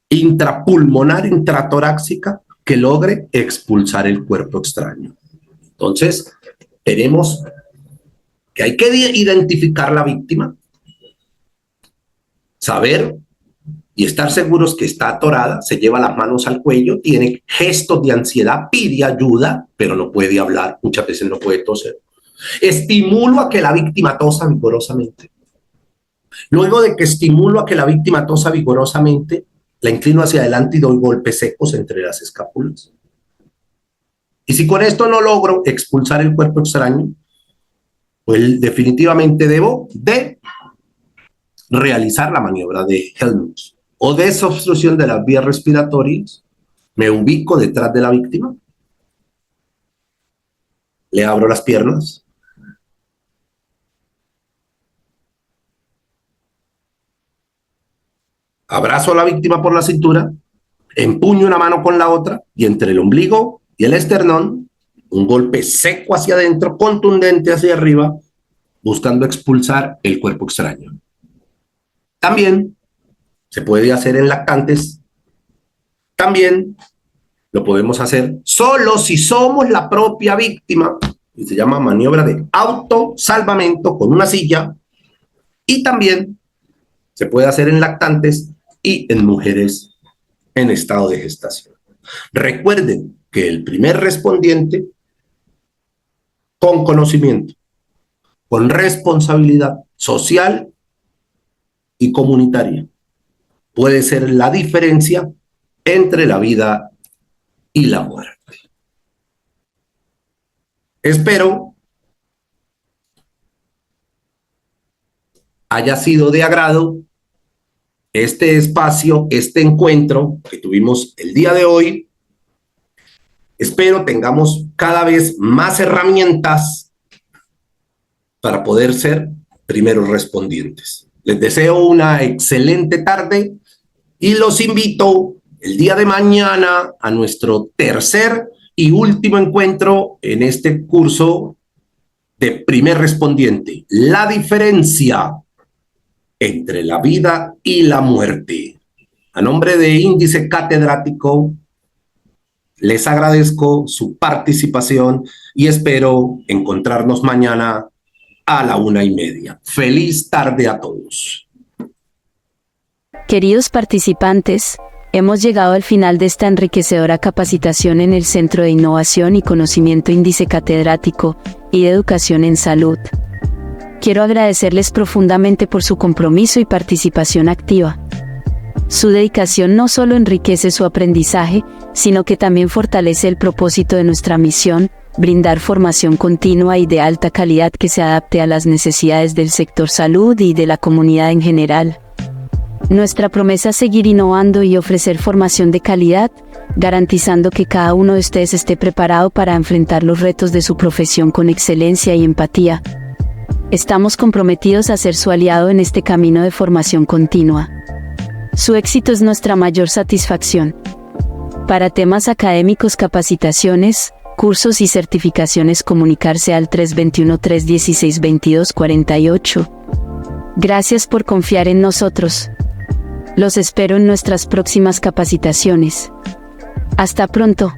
intrapulmonar, intratorácica, que logre expulsar el cuerpo extraño. Entonces, tenemos que hay que identificar la víctima, saber y estar seguros que está atorada, se lleva las manos al cuello, tiene gestos de ansiedad, pide ayuda, pero no puede hablar, muchas veces no puede toser. Estimulo a que la víctima tosa vigorosamente. Luego de que estimulo a que la víctima tosa vigorosamente, la inclino hacia adelante y doy golpes secos entre las escápulas. Y si con esto no logro expulsar el cuerpo extraño, pues definitivamente debo de realizar la maniobra de Helmich o desobstrucción de las vías respiratorias. Me ubico detrás de la víctima, le abro las piernas, abrazo a la víctima por la cintura, empuño una mano con la otra y entre el ombligo y el esternón, un golpe seco hacia adentro, contundente hacia arriba, buscando expulsar el cuerpo extraño. También se puede hacer en lactantes. También lo podemos hacer solo si somos la propia víctima, y se llama maniobra de autosalvamento con una silla. Y también se puede hacer en lactantes y en mujeres en estado de gestación. Recuerden que el primer respondiente, con conocimiento, con responsabilidad social y comunitaria, puede ser la diferencia entre la vida y la muerte. Espero haya sido de agrado este espacio, este encuentro que tuvimos el día de hoy. Espero tengamos cada vez más herramientas para poder ser primeros respondientes. Les deseo una excelente tarde y los invito el día de mañana a nuestro tercer y último encuentro en este curso de primer respondiente. La diferencia entre la vida y la muerte. A nombre de Índice Catedrático, les agradezco su participación y espero encontrarnos mañana a la 1:30. Feliz tarde a todos. Queridos participantes, hemos llegado al final de esta enriquecedora capacitación en el Centro de Innovación y Conocimiento Índice Catedrático y de Educación en Salud. Quiero agradecerles profundamente por su compromiso y participación activa. Su dedicación no solo enriquece su aprendizaje, sino que también fortalece el propósito de nuestra misión, brindar formación continua y de alta calidad que se adapte a las necesidades del sector salud y de la comunidad en general. Nuestra promesa es seguir innovando y ofrecer formación de calidad, garantizando que cada uno de ustedes esté preparado para enfrentar los retos de su profesión con excelencia y empatía. Estamos comprometidos a ser su aliado en este camino de formación continua. Su éxito es nuestra mayor satisfacción. Para temas académicos, capacitaciones, Cursos y certificaciones, comunicarse al 321-316-2248. Gracias por confiar en nosotros. Los espero en nuestras próximas capacitaciones. Hasta pronto.